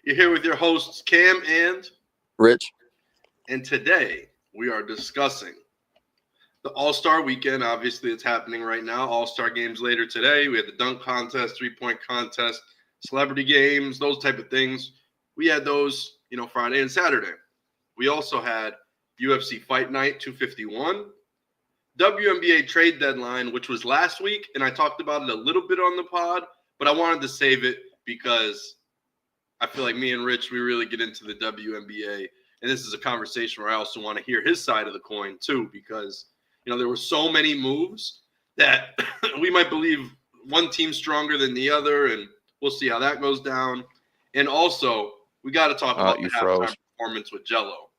You're here with your hosts, Cam and Rich. and today we are discussing the All-Star Weekend. Obviously, it's happening right now. All-Star games later today. We had the dunk contest, three-point contest, celebrity games, those type of things. We had those, Friday and Saturday. We also had UFC Fight Night 251, WNBA trade deadline, which was last week, and I talked about it a little bit on the pod, but I wanted to save it because I feel like me and Rich, we really get into the WNBA, and this is a conversation where I also want to hear his side of the coin too, because there were so many moves that we might believe one team's stronger than the other, and we'll see how that goes down. And also, we got to talk about the halftime performance with Jello.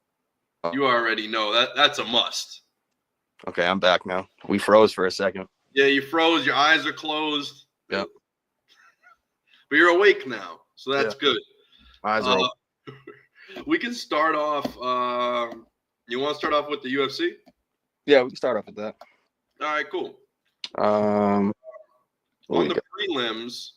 You already know that's a must. Okay, I'm back now. We froze for a second. Yeah, you froze. Your eyes are closed. Yep. But you're awake now, so that's good. My eyes are open. We can start off. You want to start off with the UFC? Yeah, we can start off with that. All right, cool. On the prelims,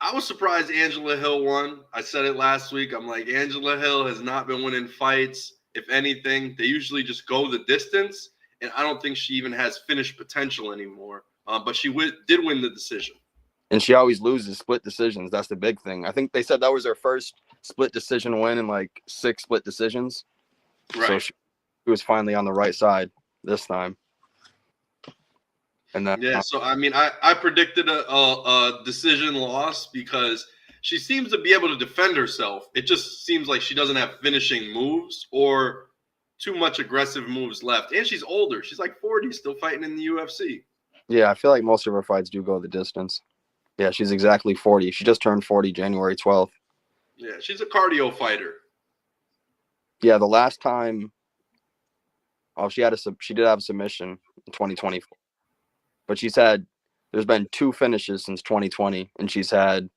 I was surprised Angela Hill won. I said it last week. I'm like, Angela Hill has not been winning fights. If anything, they usually just go the distance, and I don't think she even has finished potential anymore. But she did win the decision. And she always loses split decisions. That's the big thing. I think they said that was her first split decision win in like 6 split decisions. Right. So she was finally on the right side this time. And then, so I mean, I predicted a decision loss because she seems to be able to defend herself. It just seems like she doesn't have finishing moves or too much aggressive moves left. And she's older. She's like 40, still fighting in the UFC. Yeah, I feel like most of her fights do go the distance. Yeah, she's exactly 40. She just turned 40 January 12th. Yeah, she's a cardio fighter. Yeah, the last time, she did have a submission in 2024. But there's been 2 finishes since 2020, and she's had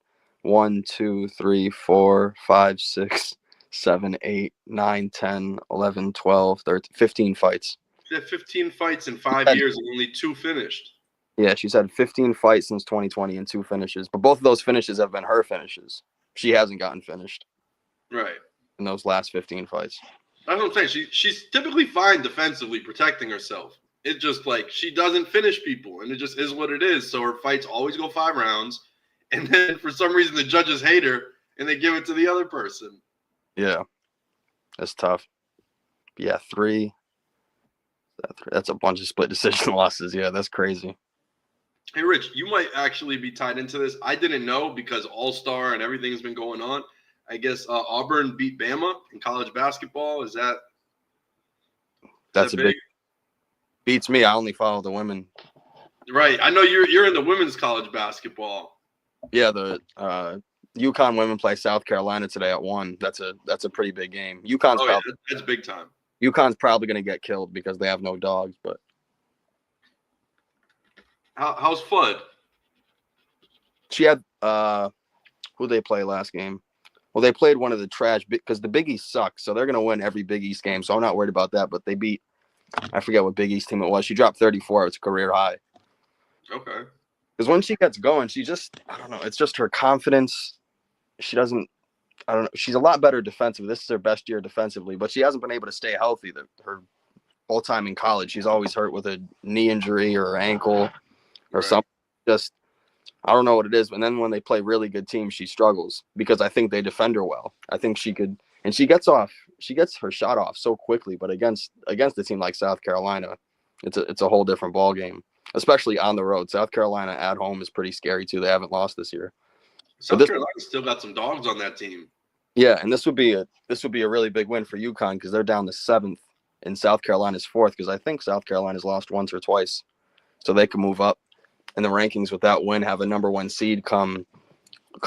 1, 2, 3, 4, 5, 6, 7, 8, 9, 10, 11, 12, 13, 15 fights. She had 15 fights in 5 years and only 2 finished. Yeah, she's had 15 fights since 2020 and 2 finishes. But both of those finishes have been her finishes. She hasn't gotten finished. Right. In those last 15 fights. That's what I'm saying. She's typically fine defensively protecting herself. It's just like she doesn't finish people, and it just is what it is. So her fights always go 5 rounds, and then for some reason the judges hate her, and they give it to the other person. Yeah, that's tough. But yeah, 3. That's a bunch of split decision losses. Yeah, that's crazy. Hey, Rich, you might actually be tied into this. I didn't know because All-Star and everything's been going on. I guess Auburn beat Bama in college basketball. Is that that's a big beats me. I only follow the women. Right. I know you're in the women's college basketball. Yeah, the UConn women play South Carolina today at 1. That's a pretty big game. That's big time. UConn's probably going to get killed because they have no dogs. But how's Flood? She had who they play last game? Well, they played one of the trash because the Big East sucks, so they're going to win every Big East game. So I'm not worried about that. But they beat, I forget what Big East team it was. She dropped 34. It's a career high. Okay. Because when she gets going, I don't know. It's just her confidence. She doesn't, I don't know. She's a lot better defensively. This is her best year defensively, but she hasn't been able to stay healthy her whole time in college. She's always hurt with a knee injury or ankle or something. Just, I don't know what it is. And then when they play really good teams, she struggles because I think they defend her well. I think she could, and she gets her shot off so quickly. But against a team like South Carolina, it's a whole different ball game, especially on the road. South Carolina at home is pretty scary too. They haven't lost this year. South Carolina still got some dogs on that team. Yeah, and this would be a really big win for UConn because they're down to 7th and South Carolina's 4th because I think South Carolina's lost once or twice, so they can move up in the rankings with that win, have a number 1 seed come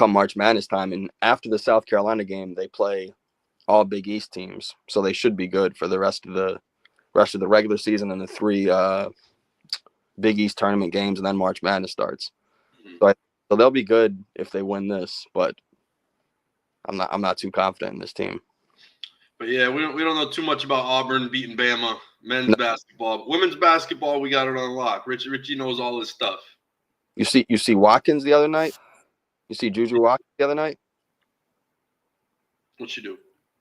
March Madness time. And after the South Carolina game, they play all Big East teams, so they should be good for the rest of the regular season and the 3 Big East tournament games, and then March Madness starts. So they'll be good if they win this, but I'm not too confident in this team. But yeah, we don't know too much about Auburn beating Bama. Men's basketball, women's basketball, we got it on lock. Ritchie knows all this stuff. You see Watkins the other night. You see Juju Watkins the other night. What'd she do?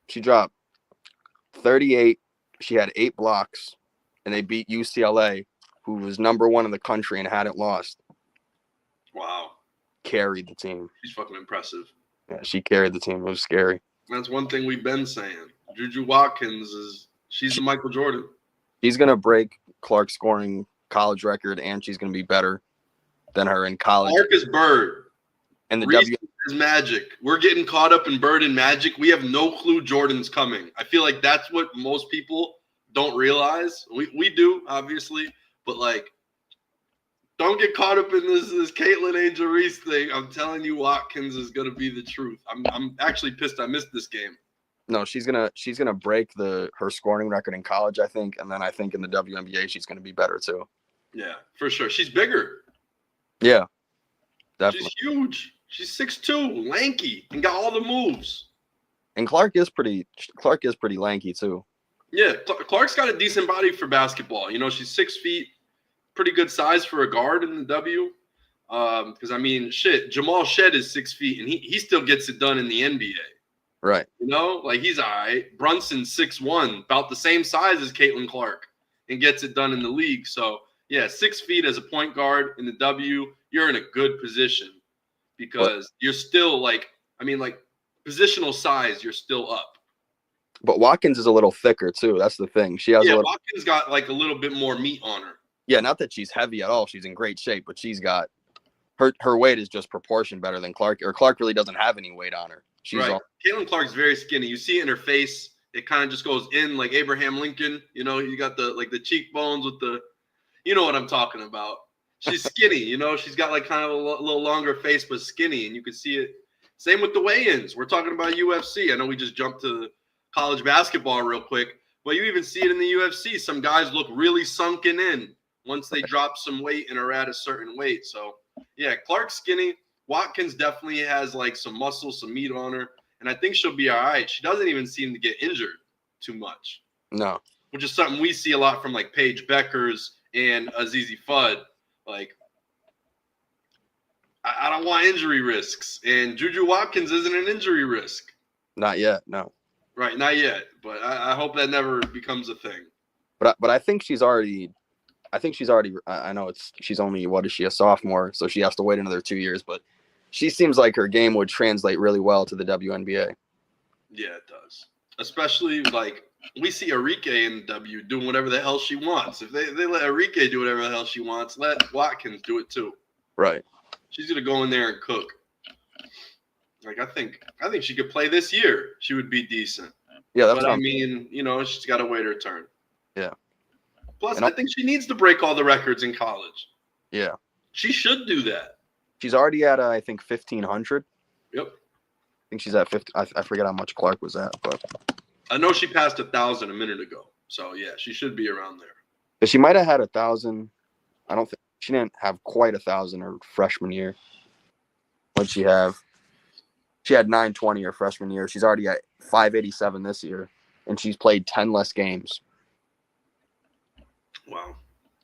She dropped 38. She had 8 blocks, and they beat UCLA, who was number 1 in the country and hadn't lost. Wow. Carried the team. She's fucking impressive. Yeah, she carried the team. It was scary. That's one thing we've been saying. Juju Watkins she's the Michael Jordan. She's going to break Clark's scoring college record, and she's going to be better than her in college. Clark is Bird. And the Reese is Magic. We're getting caught up in Bird and Magic. We have no clue Jordan's coming. I feel like that's what most people don't realize. We do, obviously, but like, don't get caught up in this Caitlin Angel Reese thing. I'm telling you, Watkins is gonna be the truth. I'm actually pissed I missed this game. No, she's gonna break her scoring record in college, I think, and then I think in the WNBA she's gonna be better too. Yeah, for sure. She's bigger. Yeah, definitely. She's huge. She's 6'2", lanky, and got all the moves. And Clark is pretty lanky too. Yeah, Clark's got a decent body for basketball. You know, she's 6 feet, pretty good size for a guard in the W. Because I mean, shit, Jamal Shed is 6 feet, and he still gets it done in the NBA. Right. You know, like he's all right. Brunson's 6'1", about the same size as Caitlin Clark, and gets it done in the league. So yeah, 6 feet as a point guard in the W, you're in a good position because you're still like positional size, you're still up. But Watkins is a little thicker too. That's the thing. She has Watkins got like a little bit more meat on her. Yeah, not that she's heavy at all. She's in great shape, but she's got her weight is just proportioned better than Clark. Or Clark really doesn't have any weight on her. She's right. Caitlin Clark's very skinny. You see it in her face. It kind of just goes in like Abraham Lincoln. You know, you got the cheekbones with the, you know what I'm talking about. She's skinny. You know, she's got like kind of a little longer face, but skinny, and you can see it. Same with the weigh-ins. We're talking about UFC. I know we just jumped to college basketball real quick, but you even see it in the UFC. Some guys look really sunken in once they drop some weight and are at a certain weight. So, yeah, Clark's skinny. Watkins definitely has like some muscle, some meat on her, and I think she'll be all right. She doesn't even seem to get injured too much. No. Which is something we see a lot from like Paige Beckers and Azizi Fudd. Like, I don't want injury risks, and Juju Watkins isn't an injury risk. Not yet, no. Right, not yet, but I hope that never becomes a thing. But I think she's already. I know she's only, what is she, a sophomore, so she has to wait another 2 years. But she seems like her game would translate really well to the WNBA. Yeah, it does. Especially like we see Arike in the W doing whatever the hell she wants. If they let Arike do whatever the hell she wants, let Watkins do it too. Right. She's gonna go in there and cook. Like I think she could play this year. She would be decent. Yeah, that's but I mean, you know, she's got to wait her turn. Yeah. Plus, I think she needs to break all the records in college. Yeah. She should do that. She's already at I think 1,500. Yep. I think she's at 50. I forget how much Clark was at, but I know she passed 1,000 a minute ago. So yeah, she should be around there. But she might have had 1,000. I don't think she didn't have quite 1,000 her freshman year. What'd she have? She had 920 her freshman year. She's already at 587 this year, and she's played 10 less games. Wow.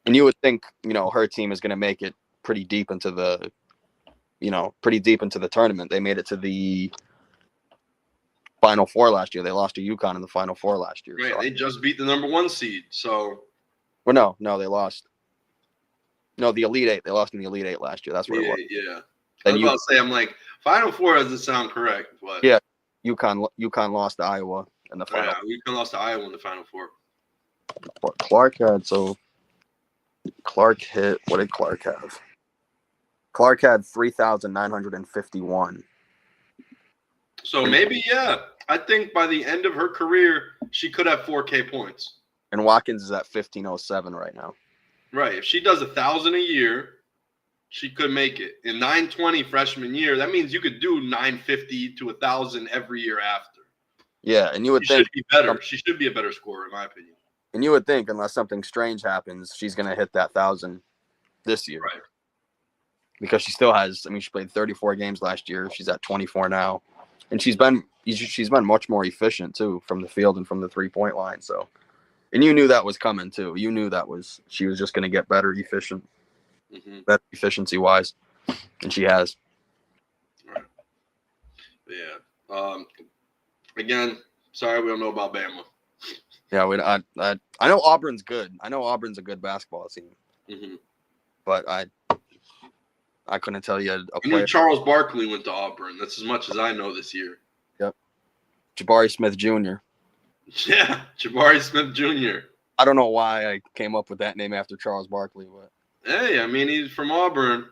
And you would think, you know, her team is going to make it pretty deep into the tournament. They made it to the Final Four last year. They lost to UConn in the Final Four last year. Right. So. They just beat the number 1 seed. So. Well, no, they lost. No, the Elite Eight. They lost in the Elite Eight last year. That's what it was. Yeah. I was about to say, I'm like, Final Four doesn't sound correct, but yeah, UConn lost to Iowa in the final. Yeah, UConn lost to Iowa in the Final Four. What Clark had, Clark hit. What did Clark have? Clark had 3,951. So maybe, yeah. I think by the end of her career, she could have 4K points. And Watkins is at 1,507 right now. Right. If she does 1,000 a year, she could make it. In 920 freshman year, that means you could do 950 to 1,000 every year after. Yeah, and you would think should be better. She should be a better scorer, in my opinion. And you would think, unless something strange happens, she's going to hit that 1,000 this year. Right. Because she still has. I mean, she played 34 games last year. She's at 24 now, and she's been much more efficient too from the field and from the 3-point line. So, and you knew that was coming too. You knew she was just going to get better better efficiency wise, and she has. Right. Yeah. Again, sorry we don't know about Bama. Yeah, I know Auburn's good. I know Auburn's a good basketball team, Mm-hmm. but I couldn't tell you a I knew player. Charles Barkley went to Auburn. That's as much as I know this year. Yep, Jabari Smith Jr. Yeah, Jabari Smith Jr. I don't know why I came up with that name after Charles Barkley, but Hey, I mean, he's from Auburn.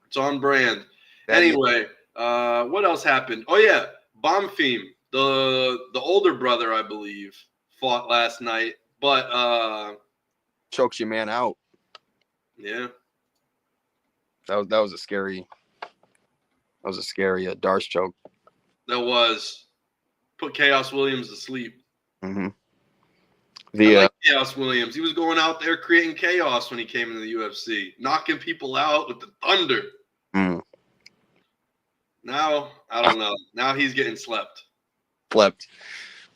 It's on brand. that name Anyway, what else happened? Oh, yeah, Bonfim, the older brother, I believe, fought last night. But, chokes your man out. yeah. That was a scary Darce choke. That was put Chaos Williams to sleep. Mm-hmm. I like Chaos Williams. He was going out there creating chaos when he came into the UFC, knocking people out with the thunder. Mm. Now, I don't know. Now he's getting slept. Slept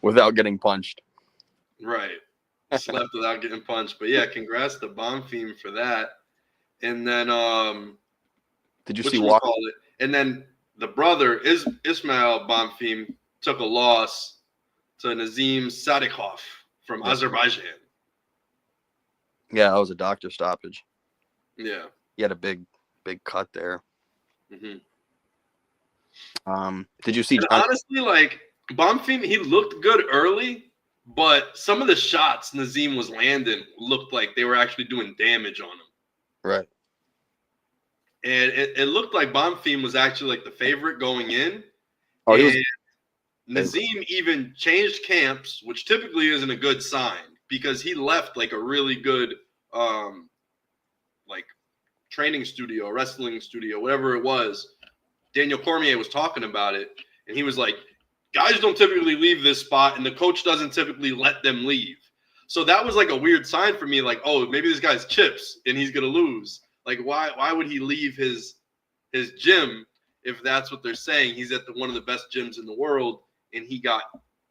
without getting punched. Right. Slept without getting punched. But yeah, congrats to Bonfim for that. And then did you see Walker? And then the brother Ismail Bonfim took a loss to Nazim Sadikhov from Azerbaijan. Yeah, that was a doctor stoppage. Yeah. He had a big cut there. Mm-hmm. Did you see? Honestly, like Bonfim, he looked good early, but some of the shots Nazim was landing looked like they were actually doing damage on him. Right. And it looked like Bonfim was actually like the favorite going in. Oh, and Nazim even changed camps, which typically isn't a good sign because he left like a really good like training studio, wrestling studio, whatever it was. Daniel Cormier was talking about it, and he was like, guys don't typically leave this spot, and the coach doesn't typically let them leave. So that was like a weird sign for me, like, oh, maybe this guy's chips and he's gonna lose. Like, why would he leave his gym if that's what they're saying? He's at one of the best gyms in the world, and he got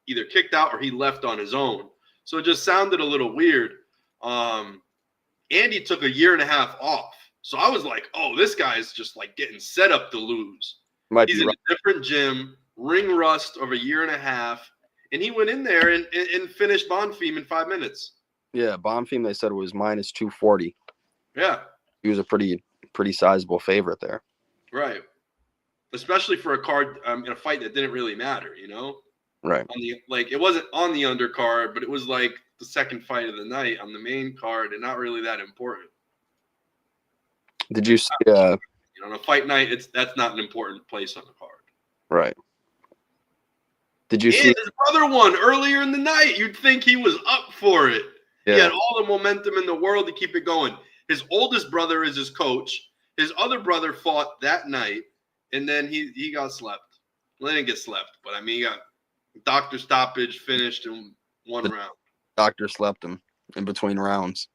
either kicked out or he left on his own. So it just sounded a little weird. Andy took a year and a half off. So I was like, oh, this guy's just like getting set up to lose. He's in a different gym, ring rust of a year and a half, and he went in there and finished Bonfim in 5 minutes. Yeah, Bonfim, they said it was minus 240. Yeah. He was a pretty sizable favorite there. Right. Especially for a card in a fight that didn't really matter, you know? Right. It wasn't on the undercard, but it was like the second fight of the night on the main card and not really that important. Did you see? On a fight night, that's not an important place on the card. Right. Did you see? His brother won earlier in the night. You'd think he was up for it. Yeah. He had all the momentum in the world to keep it going. His oldest brother is his coach. His other brother fought that night, and then he got slept. Well, he didn't get slept, but I mean, he got doctor stoppage, finished in one round. Doctor slept him in between rounds.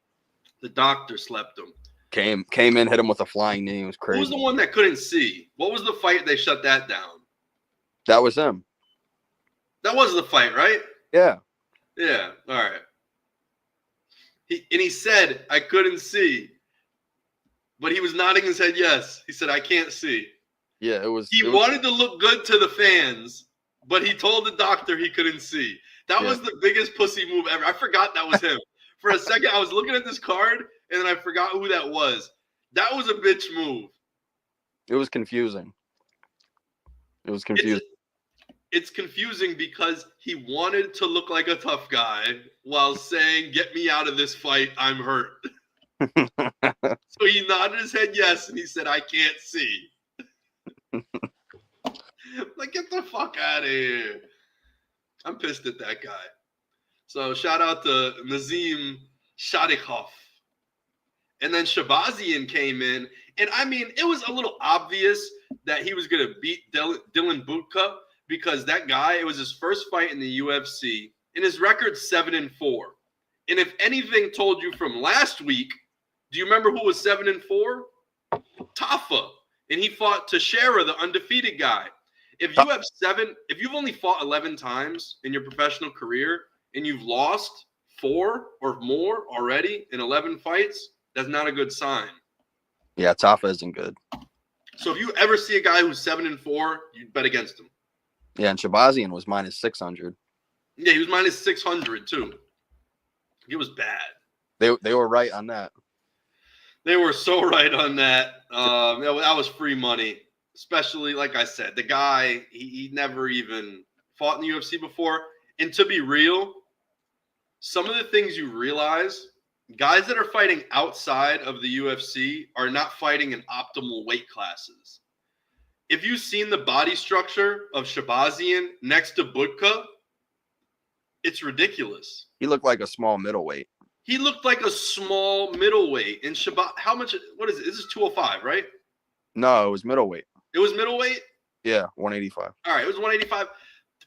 The doctor slept him. Came in, hit him with a flying knee. It was crazy. Who was the one that couldn't see? What was the fight? They shut that down. That was him. That was the fight, right? Yeah. Yeah. All right. He said, I couldn't see. But he was nodding his head yes. He said, I can't see. Yeah, it was. He wanted to look good to the fans, but he told the doctor he couldn't see. That was the biggest pussy move ever. I forgot that was him. For a second, I was looking at this card, and then I forgot who that was. That was a bitch move. It was confusing. It's confusing because he wanted to look like a tough guy while saying, get me out of this fight, I'm hurt. So he nodded his head yes, and he said, I can't see. Like, get the fuck out of here. I'm pissed at that guy. So shout out to Nazim Sadikhov. And then Shabazian came in. And I mean, it was a little obvious that he was going to beat Dylan Butka because that guy, it was his first fight in the UFC. And his record's 7-4. And if anything told you from last week, do you remember who was 7-4? Tafa. And he fought Teixeira, the undefeated guy. If you've only fought 11 times in your professional career and you've lost 4 or more already in 11 fights, that's not a good sign. Yeah, Tafa isn't good. So if you ever see a guy who's 7-4, you bet against him. Yeah, and Shabazian was minus 600. Yeah, he was minus 600 too. It was bad. They were right on that. They were so right on that. That was free money. Especially, like I said, the guy, he never even fought in the UFC before. And to be real, some of the things you realize, guys that are fighting outside of the UFC are not fighting in optimal weight classes. If you've seen the body structure of Shabazian next to Budka, it's ridiculous. He looked like a small middleweight. He looked like a small middleweight. And how much, what is it? This is 205, right? No, it was middleweight. It was middleweight? Yeah, 185. All right, it was 185.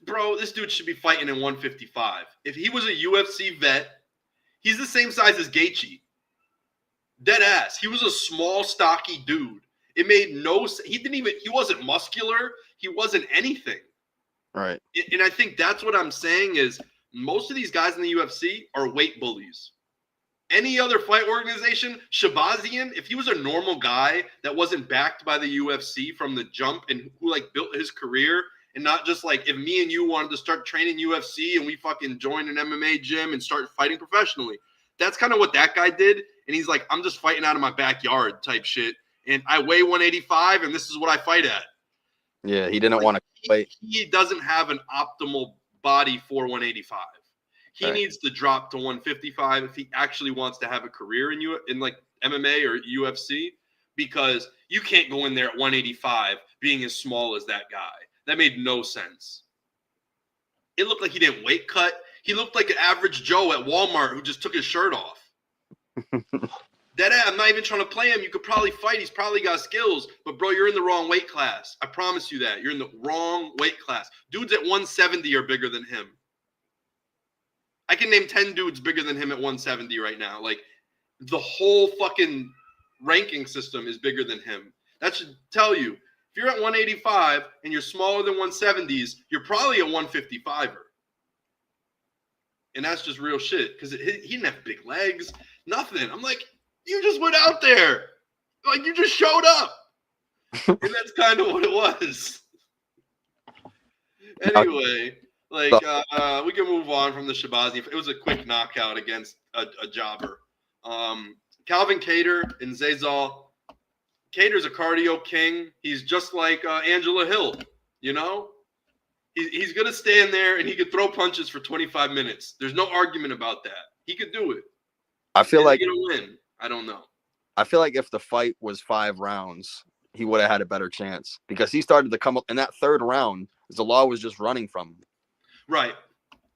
Bro, this dude should be fighting in 155. If he was a UFC vet, he's the same size as Gaethje. Dead ass. He was a small, stocky dude. It made no sense. He wasn't muscular. He wasn't anything. Right. And I think that's what I'm saying is most of these guys in the UFC are weight bullies. Any other fight organization, Shabazian, if he was a normal guy that wasn't backed by the UFC from the jump and who like built his career, and not just like if me and you wanted to start training UFC and we fucking join an MMA gym and start fighting professionally. That's kind of what that guy did. And he's like, I'm just fighting out of my backyard type shit. And I weigh 185 and this is what I fight at. Yeah, he didn't want to fight. He doesn't have an optimal body for 185. He needs to drop to 155 if he actually wants to have a career in like MMA or UFC, because you can't go in there at 185 being as small as that guy. That made no sense. It looked like he didn't weight cut. He looked like an average Joe at Walmart who just took his shirt off. I'm not even trying to play him. You could probably fight. He's probably got skills. But, bro, you're in the wrong weight class. I promise you that. You're in the wrong weight class. Dudes at 170 are bigger than him. I can name 10 dudes bigger than him at 170 right now. Like, the whole fucking ranking system is bigger than him. That should tell you. If you're at 185 and you're smaller than 170s, you're probably a 155er. And that's just real shit. Because he didn't have big legs. Nothing. I'm like, you just went out there. Like, you just showed up. And that's kind of what it was. Anyway, like, we can move on from the Shabazi. It was a quick knockout against a jobber. Calvin Kattar and Zazal. Cater's a cardio king. He's just like Angela Hill, you know? He's going to stand there and he could throw punches for 25 minutes. There's no argument about that. He could do it. I feel like he's going to win. I don't know. I feel like if the fight was 5 rounds, he would have had a better chance because he started to come up in that third round. Zalal was just running from him. Right.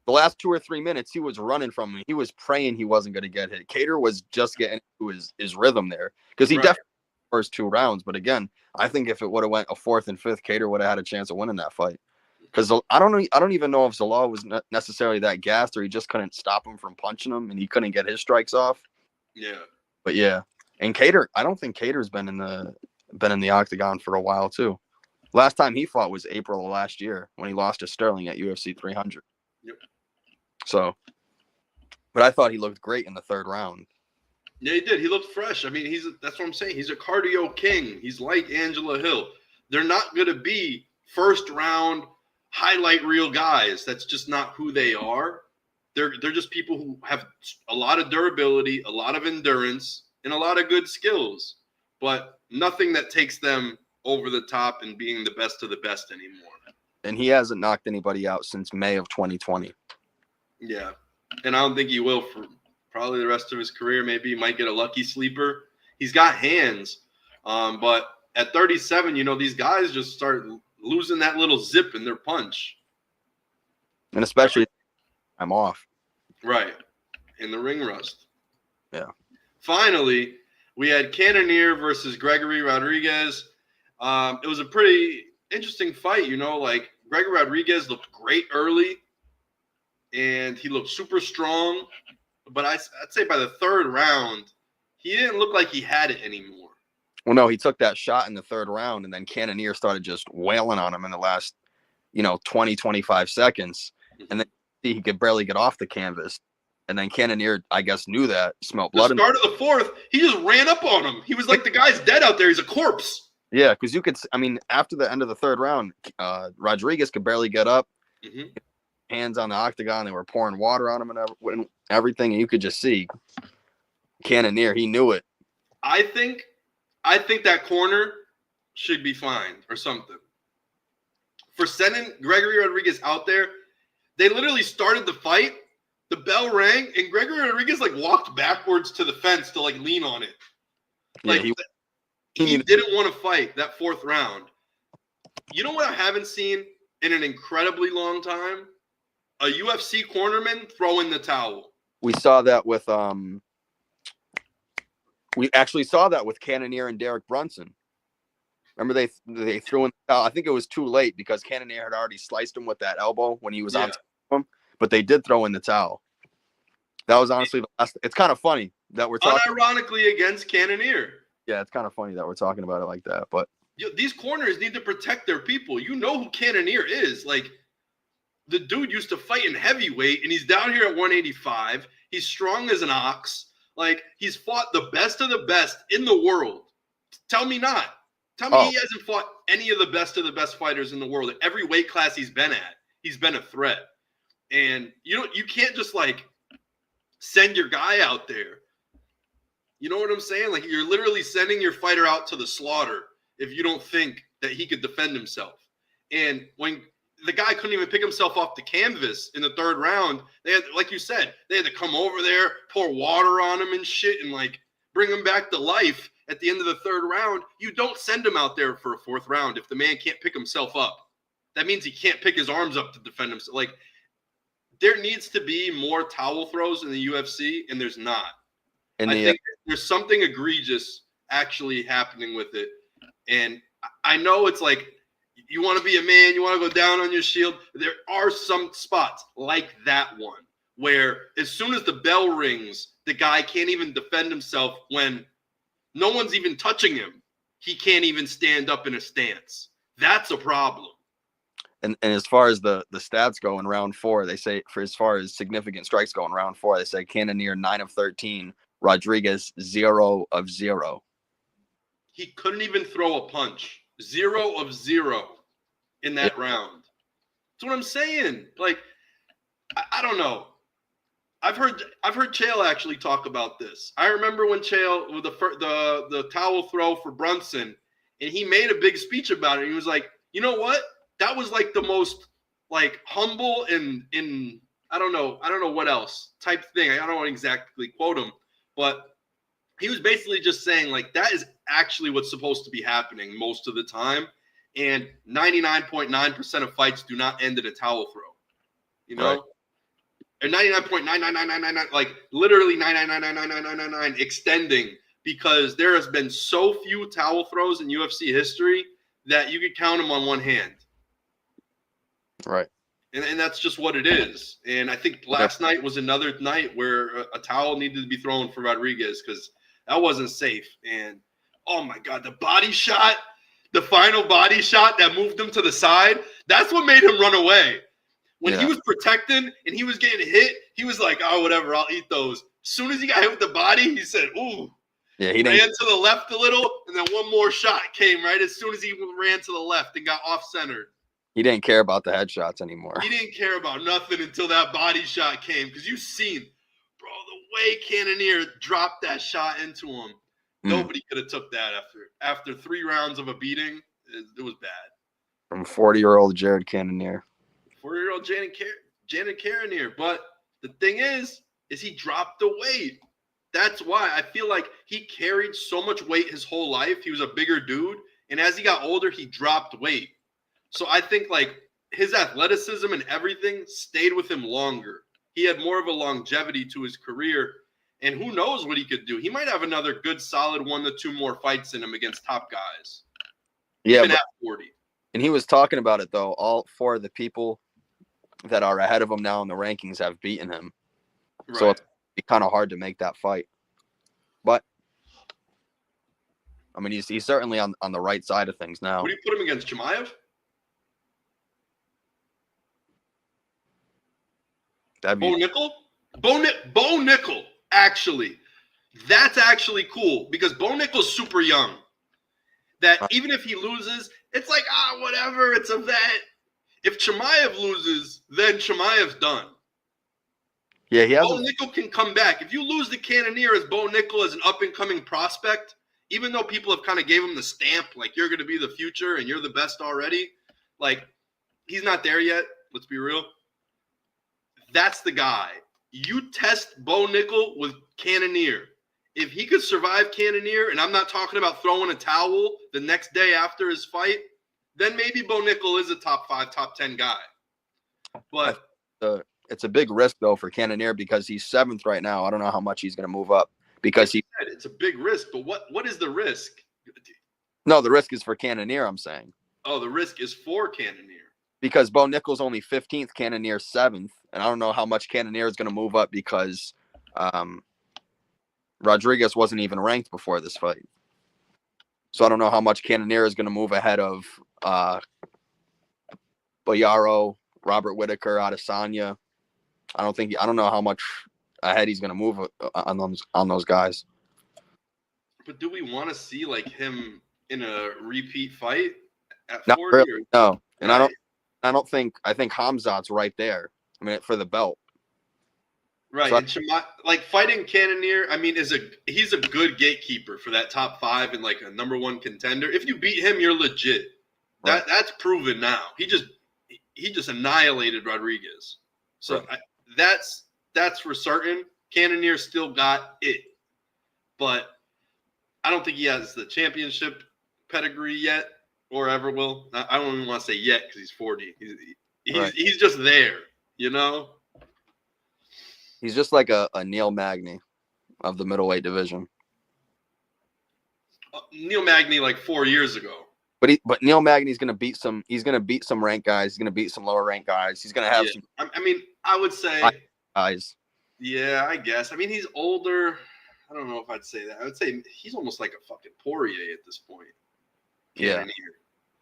The last 2 or 3 minutes, he was running from him. He was praying he wasn't going to get hit. Kattar was just getting to his rhythm there because he definitely first 2 rounds. But again, I think if it would have went a 4th and 5th, Kattar would have had a chance of winning that fight. Because I don't even know if Zalal was necessarily that gassed or he just couldn't stop him from punching him and he couldn't get his strikes off. Yeah. But yeah, and Kattar, I don't think Cater's been in the octagon for a while too. Last time he fought was April of last year when he lost to Sterling at UFC 300. Yep. So, but I thought he looked great in the 3rd round. Yeah, he did. He looked fresh. I mean, that's what I'm saying. He's a cardio king. He's like Angela Hill. They're not going to be first round highlight reel guys. That's just not who they are. They're just people who have a lot of durability, a lot of endurance, and a lot of good skills, but nothing that takes them over the top and being the best of the best anymore. And he hasn't knocked anybody out since May of 2020. Yeah. And I don't think he will for probably the rest of his career. Maybe he might get a lucky sleeper. He's got hands. But at 37, these guys just start losing that little zip in their punch. And especially I'm off. Right. In the ring rust. Yeah. Finally, we had Cannonier versus Gregory Rodriguez. It was a pretty interesting fight, like Gregory Rodriguez looked great early and he looked super strong. But I'd say by the 3rd round, he didn't look like he had it anymore. Well, no, he took that shot in the 3rd round and then Cannonier started just wailing on him in the last, 20, 25 seconds. And then he could barely get off the canvas. And then Cannonier, I guess, knew that, smelled blood. The start of the 4th, he just ran up on him. He was like, the guy's dead out there. He's a corpse. Yeah, because after the end of the third round, Rodriguez could barely get up. Mm-hmm. Hands on the octagon, they were pouring water on him and everything, and you could just see Cannonier. He knew it. I think that corner should be fined or something for sending Gregory Rodriguez out there. They literally started the fight. The bell rang, and Gregory Rodriguez walked backwards to the fence to lean on it. Yeah, he didn't want to fight that fourth round. You know what I haven't seen in an incredibly long time? A UFC cornerman throw in the towel. We saw that with we actually saw that with Cannonier and Derek Brunson. Remember they threw in the towel. I think it was too late because Cannonier had already sliced him with that elbow when he was on top of him, but they did throw in the towel. That was honestly the last. It's kind of funny that we're talking. Unironically against Cannonier. Yeah, it's kind of funny that we're talking about it like that. But these corners need to protect their people. You know who Cannonier is. The dude used to fight in heavyweight, and he's down here at 185. He's strong as an ox. He's fought the best of the best in the world. Tell me not. Tell me he hasn't fought any of the best fighters in the world. At every weight class he's been at, he's been a threat. And you can't just send your guy out there. You know what I'm saying? You're literally sending your fighter out to the slaughter if you don't think that he could defend himself. And when the guy couldn't even pick himself off the canvas in the third round, they had, like you said, they had to come over there, pour water on him and shit, and bring him back to life at the end of the third round. You don't send him out there for a fourth round if the man can't pick himself up. That means he can't pick his arms up to defend himself. There needs to be more towel throws in the UFC, and there's not. I think there's something egregious actually happening with it. And I know it's you want to be a man, you want to go down on your shield. There are some spots like that one where as soon as the bell rings, the guy can't even defend himself when no one's even touching him. He can't even stand up in a stance. That's a problem. And as far as the stats go in round 4, they say as far as significant strikes go in round 4, they say Cannonier 9 of 13, Rodriguez 0 of 0. He couldn't even throw a punch. 0 of 0 in that round. That's what I'm saying. I don't know. I've heard Chael actually talk about this. I remember when Chael with the towel throw for Brunson, and he made a big speech about it. He was like, you know what? That was the most humble and I don't know what else type thing. I don't want to exactly quote him, but he was basically just saying that is actually what's supposed to be happening most of the time. And 99.9% of fights do not end in a towel throw, Right. And 99.99999, literally 9999999 extending, because there has been so few towel throws in UFC history that you could count them on one hand. Right. And that's just what it is. And I think last night was another night where a towel needed to be thrown for Rodriguez because that wasn't safe. And, oh, my God, the body shot, the final body shot that moved him to the side, that's what made him run away. When he was protecting and he was getting hit, he was like, oh, whatever, I'll eat those. As soon as he got hit with the body, he said, ooh. Yeah, he ran to the left a little, and then one more shot came right as soon as he ran to the left and got off-centered. He didn't care about the headshots anymore. He didn't care about nothing until that body shot came. Because you've seen, bro, the way Cannonier dropped that shot into him. Nobody could have took that after 3 rounds of a beating. It was bad. From 40-year-old Jared Cannonier. 40-year-old Janet Cannonier. But the thing is he dropped the weight. That's why I feel like he carried so much weight his whole life. He was a bigger dude. And as he got older, he dropped weight. So I think his athleticism and everything stayed with him longer. He had more of a longevity to his career. And who knows what he could do. He might have another good, solid 1 to 2 more fights in him against top guys. Yeah, even at 40. And he was talking about it, though. All 4 of the people that are ahead of him now in the rankings have beaten him. Right. So it's kind of hard to make that fight. But, I mean, he's certainly on the right side of things now. What do you put him against, Chimaev? Bo Nickel? Bo Nickel, actually. That's actually cool because Bo Nickel's super young. that even if he loses, it's like, whatever, it's a vet. If Chimaev loses, then Chimaev's done. Yeah, he Bo hasn't. Nickel can come back. If you lose the Cannonier as Bo Nickel as an up-and-coming prospect, even though people have kind of gave him the stamp, like you're going to be the future and you're the best already, like he's not there yet. Let's be real. That's the guy. You test Bo Nickel with Cannonier. If he could survive Cannonier, and I'm not talking about throwing a towel the next day after his fight, then maybe Bo Nickel is a top 5, top 10 guy. But it's a big risk though for Cannonier because he's 7th right now. I don't know how much he's going to move up because it's a big risk. But what is the risk? No, the risk is for Cannonier. I'm saying. Oh, the risk is for Cannonier because Bo Nickel's only 15th, Cannonier 7th, and I don't know how much Cannonier is going to move up because Rodriguez wasn't even ranked before this fight. So I don't know how much Cannonier is going to move ahead of Boyaro, Robert Whitaker, Adesanya. I don't know how much ahead he's going to move on those guys. But do we want to see like him in a repeat fight at 40? Really, no, and right. I think Hamzat's right there. I mean, for the belt. Right, so like fighting Cannonier, I mean, he's a good gatekeeper for that top 5 and like a number 1 contender. If you beat him, you're legit. Right. That's proven now. He just annihilated Rodriguez. So right. That's for certain. Cannonier still got it, but I don't think he has the championship pedigree yet or ever will. I don't even want to say yet because he's 40. He's just there, you know. He's just like a Neil Magny of the middleweight division. Neil Magny like 4 years ago. But Neil Magny's gonna beat some. He's gonna beat some ranked guys. He's gonna beat some lower ranked guys. He's gonna have some. I mean, I would say guys. Yeah, I guess. I mean, he's older. I don't know if I'd say that. I would say he's almost like a fucking Poirier at this point. Yeah.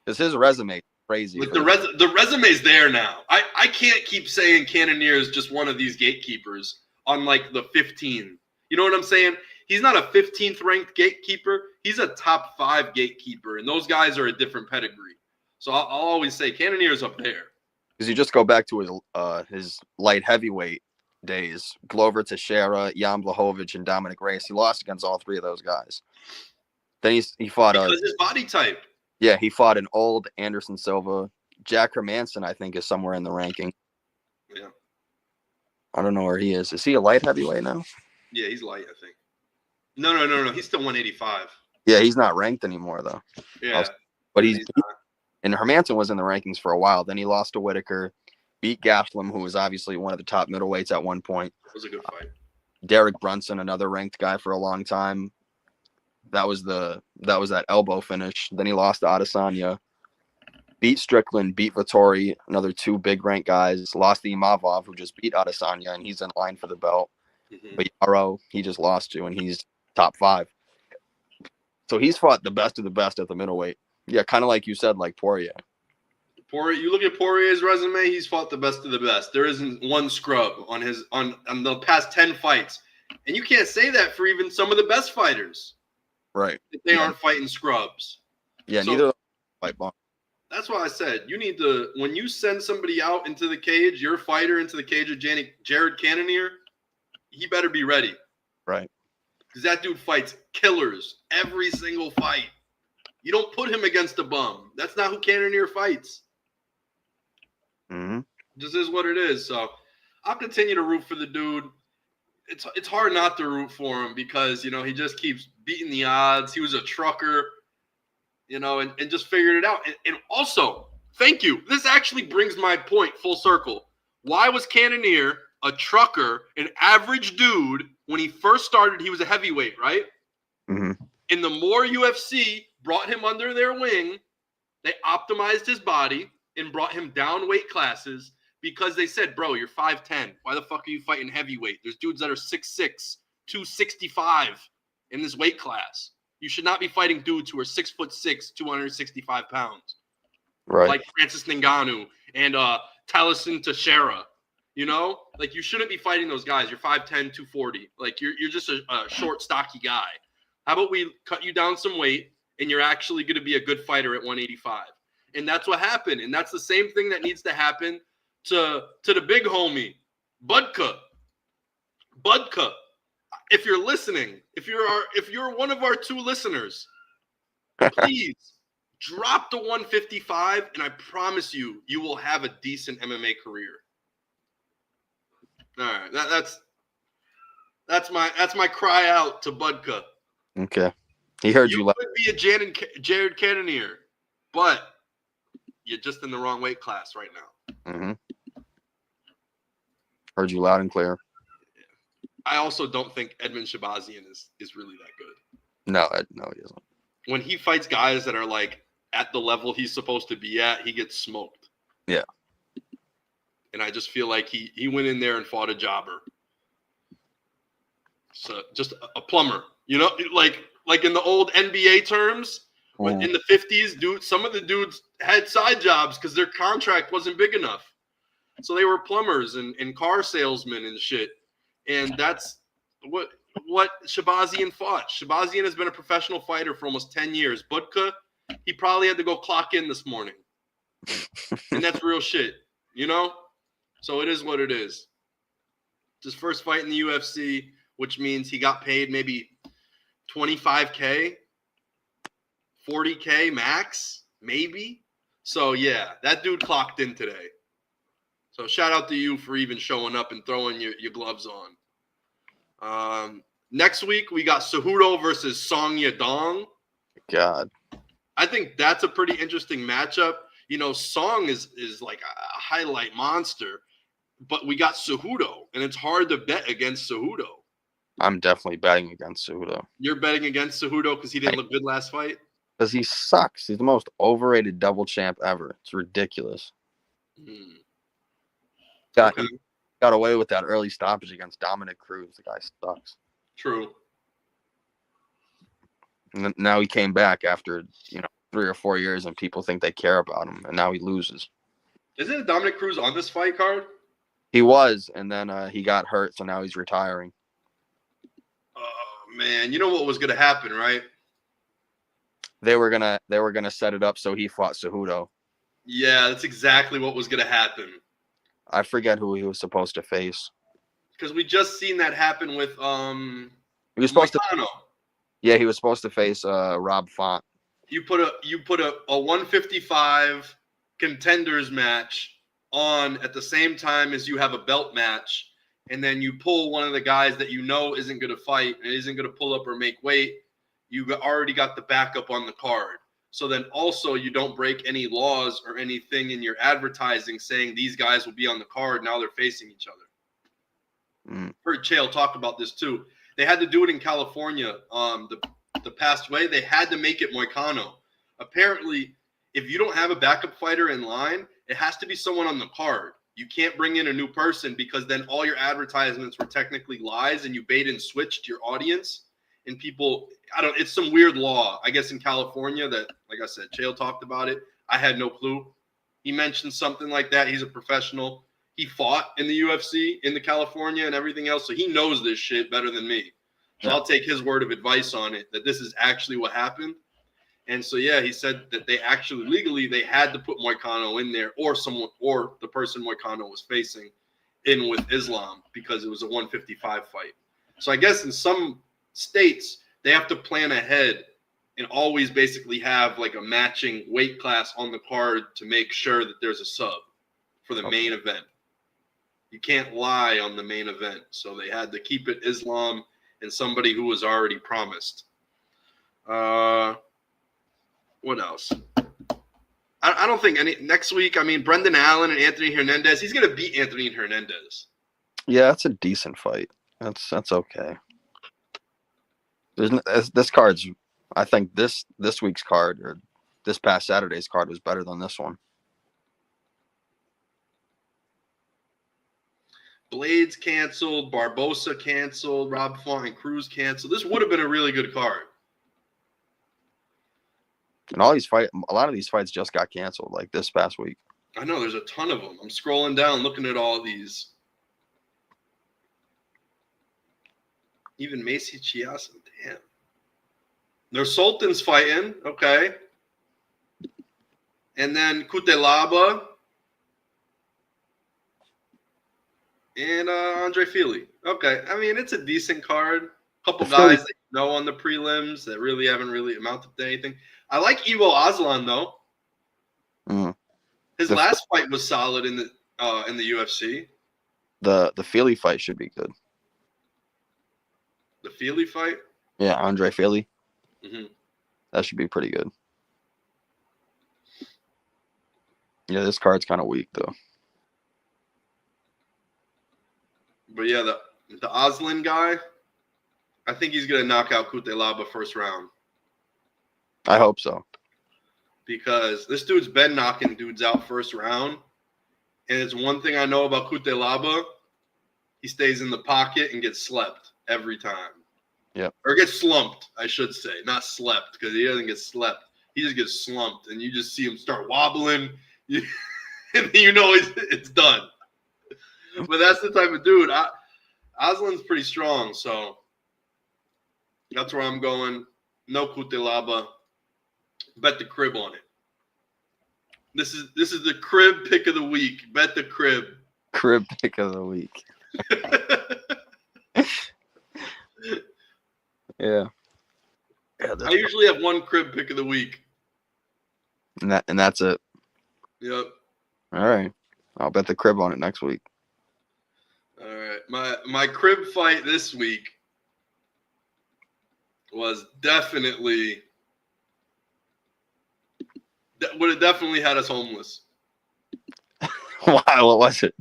Because his resume is crazy. Like the resume's there now. I can't keep saying Cannonier is just one of these gatekeepers on like the 15. You know what I'm saying? He's not a 15th ranked gatekeeper. He's a top 5 gatekeeper, and those guys are a different pedigree. So I'll always say Cannonier is up there. Because you just go back to his light heavyweight days: Glover Teixeira, Jan Blachowicz, and Dominic Reyes. He lost against all 3 of those guys. Then he fought because his body type. Yeah, he fought an old Anderson Silva. Jack Hermanson, I think, is somewhere in the ranking. Yeah. I don't know where he is. Is he a light heavyweight now? Yeah, he's light, I think. No. He's still 185. Yeah, he's not ranked anymore, though. Yeah. But and Hermanson was in the rankings for a while. Then he lost to Whitaker, beat Gastelum, who was obviously one of the top middleweights at one point. It was a good fight. Derek Brunson, another ranked guy for a long time. That was that elbow finish. Then he lost to Adesanya. Beat Strickland, beat Vettori, another 2 big ranked guys. Lost to Imavov, who just beat Adesanya, and he's in line for the belt. Mm-hmm. But Yaro, he just lost to, and he's top 5. So he's fought the best of the best at the middleweight. Yeah, kind of like you said, like Poirier. You look at Poirier's resume, he's fought the best of the best. There isn't one scrub on the past 10 fights. And you can't say that for even some of the best fighters. Right. If they aren't fighting scrubs. Yeah, so, neither fight bomb. That's why I said you need to, when you send somebody out into the cage, your fighter into the cage of Jared Cannonier, he better be ready. Right. Because that dude fights killers every single fight. You don't put him against a bum. That's not who Cannonier fights. Mm-hmm. Just is what it is. So I'll continue to root for the dude. It's hard not to root for him because, you know, he just keeps beating the odds. He was a trucker, you know, and just figured it out. And also, thank you. This actually brings my point full circle. Why was Cannonier a trucker, an average dude? When he first started, he was a heavyweight, right? Mm-hmm. And the more UFC brought him under their wing, they optimized his body and brought him down weight classes because they said, bro, you're 5'10". Why the fuck are you fighting heavyweight? There's dudes that are 6'6", 265 in this weight class. You should not be fighting dudes who are 6'6", 265 pounds. Right. Like Francis Ngannou and Taliesin Teixeira. You know? Like, you shouldn't be fighting those guys. You're 5'10", 240. Like, you're just a short, stocky guy. How about we cut you down some weight and you're actually going to be a good fighter at 185. And that's what happened. And that's the same thing that needs to happen to the big homie, Budka. Budka, if you're listening, if you're one of our 2 listeners, please drop the 155, and I promise you, you will have a decent MMA career. All right, that's my cry out to Budka. Okay, he heard you. You could be a Jared Cannonier, but you're just in the wrong weight class right now. Mm-hmm. Heard you loud and clear. I also don't think Edmund Shabazian is really that good. No, he isn't. When he fights guys that are like at the level he's supposed to be at, he gets smoked. Yeah. And I just feel like he went in there and fought a jobber. So just a plumber, like in the old NBA terms, in the 50s, some of the dudes had side jobs because their contract wasn't big enough. So they were plumbers and car salesmen and shit. And that's what Shabazian fought. Shabazian has been a professional fighter for almost 10 years. Budka, he probably had to go clock in this morning. And that's real shit, So it is what it is. It's his first fight in the UFC, which means he got paid maybe $25K, $40K max, maybe. So, yeah, that dude clocked in today. So shout out to you for even showing up and throwing your gloves on. Next week, we got Cejudo versus Song Yadong. God. I think that's a pretty interesting matchup. Song is like a highlight monster, but we got Cejudo, and it's hard to bet against Cejudo. I'm definitely betting against Cejudo. You're betting against Cejudo because he didn't look good last fight? Because he sucks. He's the most overrated double champ ever. It's ridiculous. He got away with that early stoppage against Dominic Cruz. The guy sucks. True. And now he came back after 3 or 4 years, and people think they care about him, and now he loses. Isn't Dominic Cruz on this fight card? He was, and then he got hurt, so now he's retiring. Oh man, you know what was gonna happen, right? They were gonna set it up so he fought Cejudo. Yeah, that's exactly what was gonna happen. I forget who he was supposed to face. Because we just seen that happen with He was supposed to. Yeah, he was supposed to face Rob Font. You put a 155 contenders match on at the same time as you have a belt match, and then you pull one of the guys that isn't going to fight and isn't going to pull up or make weight. You already got the backup on the card. So then also you don't break any laws or anything in your advertising saying these guys will be on the card. Now they're facing each other. Heard Chael talk about this too. They had to do it in California. The past way, they had to make it Moicano. Apparently, if you don't have a backup fighter in line, it has to be someone on the card. You can't bring in a new person because then all your advertisements were technically lies and you bait and switched your audience. And people, it's some weird law, I guess, in California that, like I said, Chael talked about it. I had no clue. He mentioned something like that. He's a professional. He fought in the UFC, in the California and everything else. So he knows this shit better than me. So I'll take his word of advice on it, that this is actually what happened. And so, yeah, he said that they actually legally, they had to put Moicano in there or the person Moicano was facing in with Islam because it was a 155 fight. So I guess in some states, they have to plan ahead and always basically have like a matching weight class on the card to make sure that there's a sub for the main event. You can't lie on the main event. So they had to keep it Islam and somebody who was already promised. What else? I don't think next week. I mean, Brendan Allen and Anthony Hernandez. He's going to beat Anthony Hernandez. Yeah, that's a decent fight. That's okay. This card's. I think this week's card or this past Saturday's card was better than this one. Blades canceled, Barbosa canceled, Rob Font and Cruz canceled. This would have been a really good card. And a lot of these fights just got canceled, like this past week. I know, there's a ton of them. I'm scrolling down, looking at all these. Even Macy Chiasa, damn. There's Sultan's fighting. Okay. And then Kutelaba and Andre Fili. Okay. I mean, it's a decent card. Couple guys that you know on the prelims that really haven't really amounted to anything. I like Ivo Aslan though. Mm. His last fight was solid in the UFC. The Fili fight should be good. The Fili fight? Yeah, Andre Fili. Mm-hmm. That should be pretty good. Yeah, this card's kind of weak though. But yeah, the Aslan guy, I think he's gonna knock out Kutelaba first round. I hope so. Because this dude's been knocking dudes out first round. And it's one thing I know about Kutelaba. He stays in the pocket and gets slept every time. Yeah. Or gets slumped, I should say. Not slept, because he doesn't get slept. He just gets slumped. And you just see him start wobbling. And you know it's done. But that's the type of dude. Aslan's pretty strong, so that's where I'm going. No Kutelaba. Bet the crib on it. This is the crib pick of the week. Bet the crib. Crib pick of the week. Yeah. I usually have one crib pick of the week. And that's it. Yep. All right. I'll bet the crib on it next week. All right. My crib fight this week was definitely would have definitely had us homeless. Why? What was it?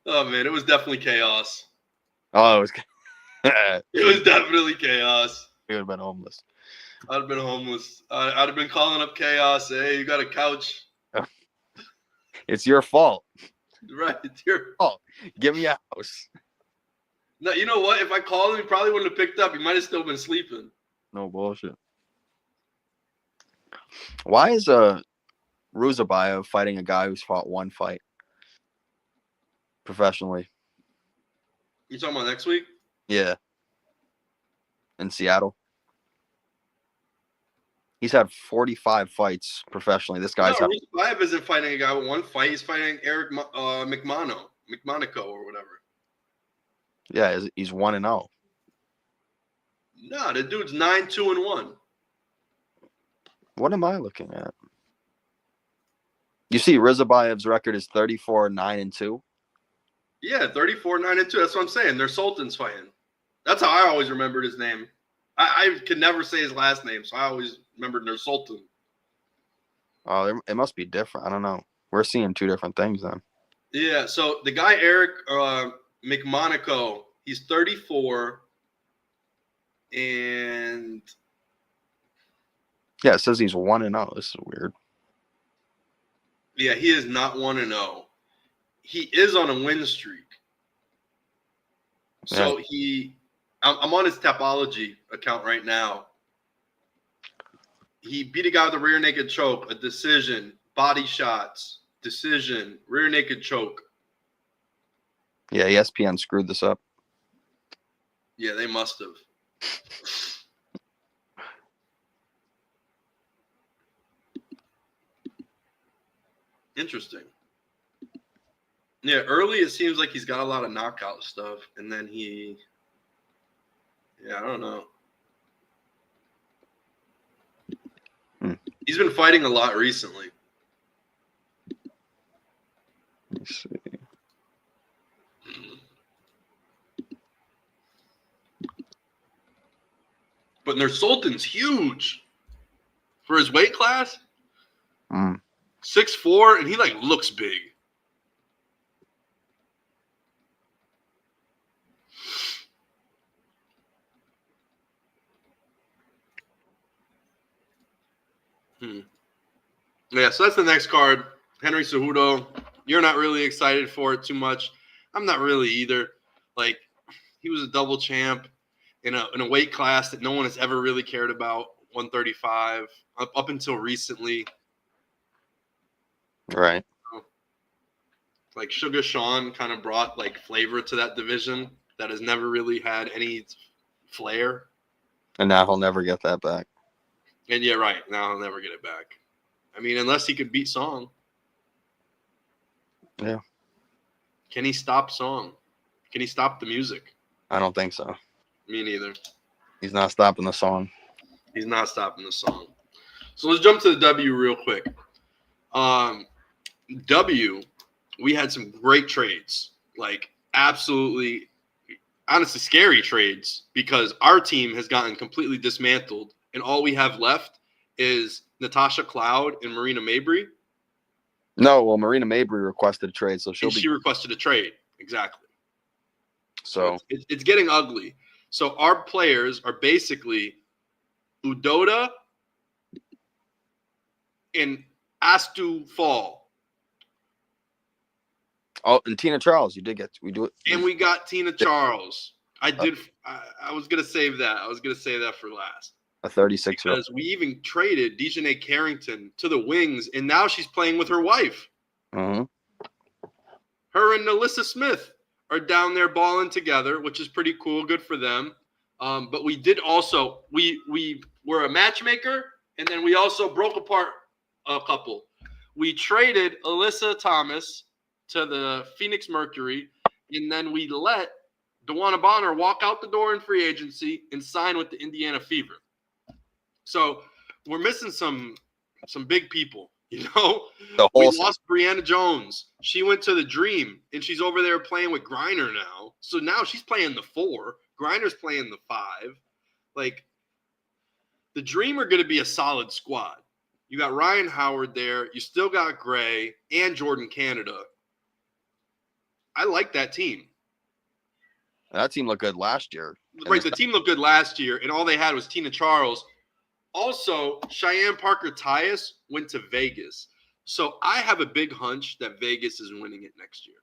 Oh man, it was definitely chaos. Oh, it was. It was definitely chaos. We would have been homeless. I'd have been homeless. I'd have been calling up chaos. Hey, you got a couch? It's your fault. Right, it's your fault. Give me a house. No, you know what? If I called him, he probably wouldn't have picked up. He might have still been sleeping. No bullshit. Why is Ruzabayev fighting a guy who's fought one fight professionally? You talking about next week? Yeah. In Seattle. He's had 45 fights professionally. This guy's Ruzabayev isn't fighting a guy with one fight. He's fighting Eric McMonaco or whatever. Yeah, he's 1-0. No, the dude's 9-2-1. What am I looking at? You see, Ruzabayev's record is 34-9-2. Yeah, 34-9-2. That's what I'm saying. They're Sultan's fighting. That's how I always remembered his name. I could never say his last name, so I always remembered Nur Sultan. Oh, it must be different. I don't know. We're seeing two different things then. Yeah, so the guy Eric McMonaco, he's 34, and yeah, it says he's 1-0. This is weird. Yeah, he is not 1-0. He is on a win streak. So I'm on his Tapology account right now. He beat a guy with a rear naked choke, a decision, body shots, decision, rear naked choke. Yeah, ESPN screwed this up. Yeah, they must have. Interesting. Yeah, early it seems like he's got a lot of knockout stuff, and then I don't know. He's been fighting a lot recently. Let me see. But Nur Sultan's huge for his weight class. 6'4", and he looks big. Yeah, so that's the next card. Henry Cejudo. You're not really excited for it too much. I'm not really either. He was a double champ in a weight class that no one has ever really cared about, 135, up until recently. Right. Sugar Sean kind of brought flavor to that division. that has never really had any flair. And now he'll never get that back. And yeah, right. Now he'll never get it back. I mean, unless he could beat Song. Yeah. Can he stop Song? Can he stop the music? I don't think so. Me neither. He's not stopping the song. He's not stopping the song. So let's jump to the W real quick. W, we had some great trades. Like, absolutely, honestly, scary trades because our team has gotten completely dismantled, and all we have left is Natasha Cloud and Marina Mabry. No, well, Marina Mabry requested a trade, so she requested a trade. Exactly. So it's getting ugly. So our players are basically Udoda and Astu Fall. Oh, and Tina Charles, we do it. And we got Tina Charles. I was gonna save that. I was gonna save that for last. A 36-year-old. Because we even traded Dejanay Carrington to the Wings, and now she's playing with her wife. Mm-hmm. Her and Alyssa Smith are down there balling together, which is pretty cool. Good for them. But we did also we were a matchmaker, and then we also broke apart a couple. We traded Alyssa Thomas to the Phoenix Mercury, and then we let DeWanna Bonner walk out the door in free agency and sign with the Indiana Fever. So we're missing some big people, you know. We lost Brianna Jones. She went to the Dream, and she's over there playing with Griner now. So now she's playing the 4. Griner's playing the 5. Like, the Dream are going to be a solid squad. You got Ryan Howard there. You still got Gray and Jordan Canada. I like that team. That team looked good last year. Right, the team looked good last year, and all they had was Tina Charles. Also, Cheyenne Parker-Tyus went to Vegas. So I have a big hunch that Vegas is winning it next year.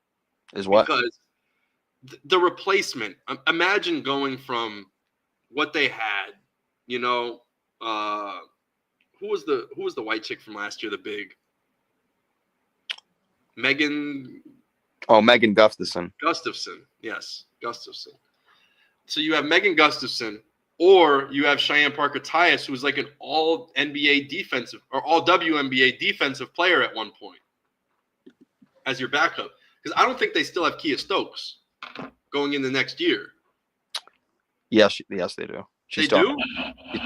Is what? Because the replacement, imagine going from what they had, you know, who was the white chick from last year, the big? Megan Gustafson. Yes, Gustafson. So you have Megan Gustafson, or you have Cheyenne Parker-Tyus, who was like an all NBA defensive or all WNBA defensive player at one point as your backup. Because I don't think they still have Kia Stokes going in the next year. Yes, they do. She's still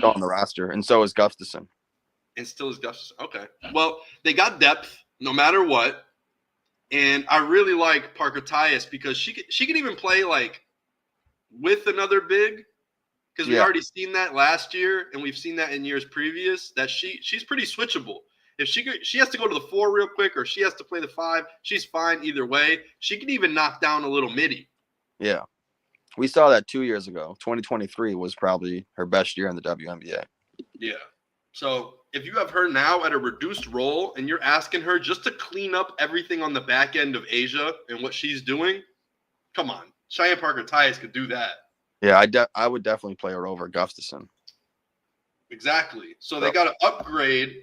on the roster, and so is Gustafson. And still is Gustafson. Okay. Well, they got depth no matter what. And I really like Parker-Tyus because she could even play like with another big. Because we already seen that last year, and we've seen that in years previous, that she's pretty switchable. If she has to go to the 4 real quick, or she has to play the 5, she's fine either way. She can even knock down a little midi. Yeah. We saw that 2 years ago. 2023 was probably her best year in the WNBA. Yeah. So if you have her now at a reduced role, and you're asking her just to clean up everything on the back end of Asia and what she's doing, come on. Cheyenne Parker-Tyus could do that. Yeah, I would definitely play her over Gustafson. Exactly. So they got to upgrade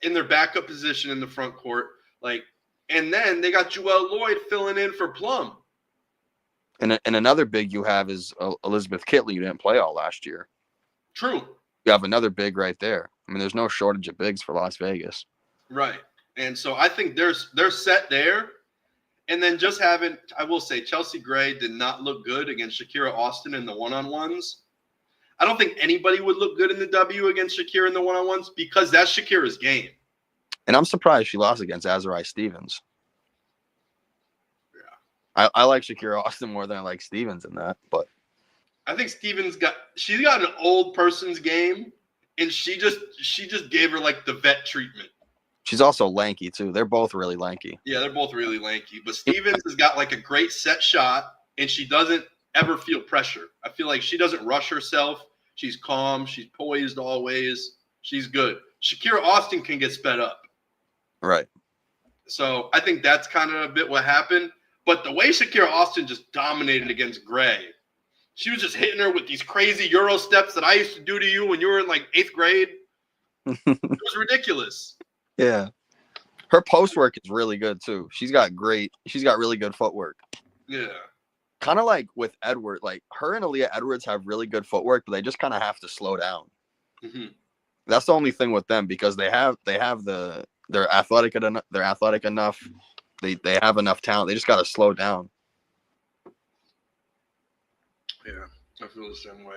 in their backup position in the front court, and then they got Joelle Lloyd filling in for Plum. And another big you have is Elizabeth Kitley. You didn't play all last year. True. You have another big right there. I mean, there's no shortage of bigs for Las Vegas. Right. And so I think they're set there. And then just I will say, Chelsea Gray did not look good against Shakira Austin in the one-on-ones. I don't think anybody would look good in the W against Shakira in the one-on-ones because that's Shakira's game. And I'm surprised she lost against Azari Stevens. Yeah. I like Shakira Austin more than I like Stevens in that, but I think Stevens got an old person's game, and she just gave her like the vet treatment. She's also lanky, too. They're both really lanky. Yeah, they're both really lanky. But Stevens has got like a great set shot, and she doesn't ever feel pressure. I feel like she doesn't rush herself. She's calm. She's poised always. She's good. Shakira Austin can get sped up. Right. So I think that's kind of a bit what happened. But the way Shakira Austin just dominated against Gray, she was just hitting her with these crazy Euro steps that I used to do to you when you were in like 8th grade. It was ridiculous. Yeah. Her post work is really good too. She's got really good footwork. Yeah. kind of like with Edward, like her and Aaliyah Edwards have really good footwork, but they just kind of have to slow down. Mm-hmm. That's the only thing with them because they're athletic enough. They're athletic enough. They have enough talent. They just got to slow down. Yeah, I feel the same way.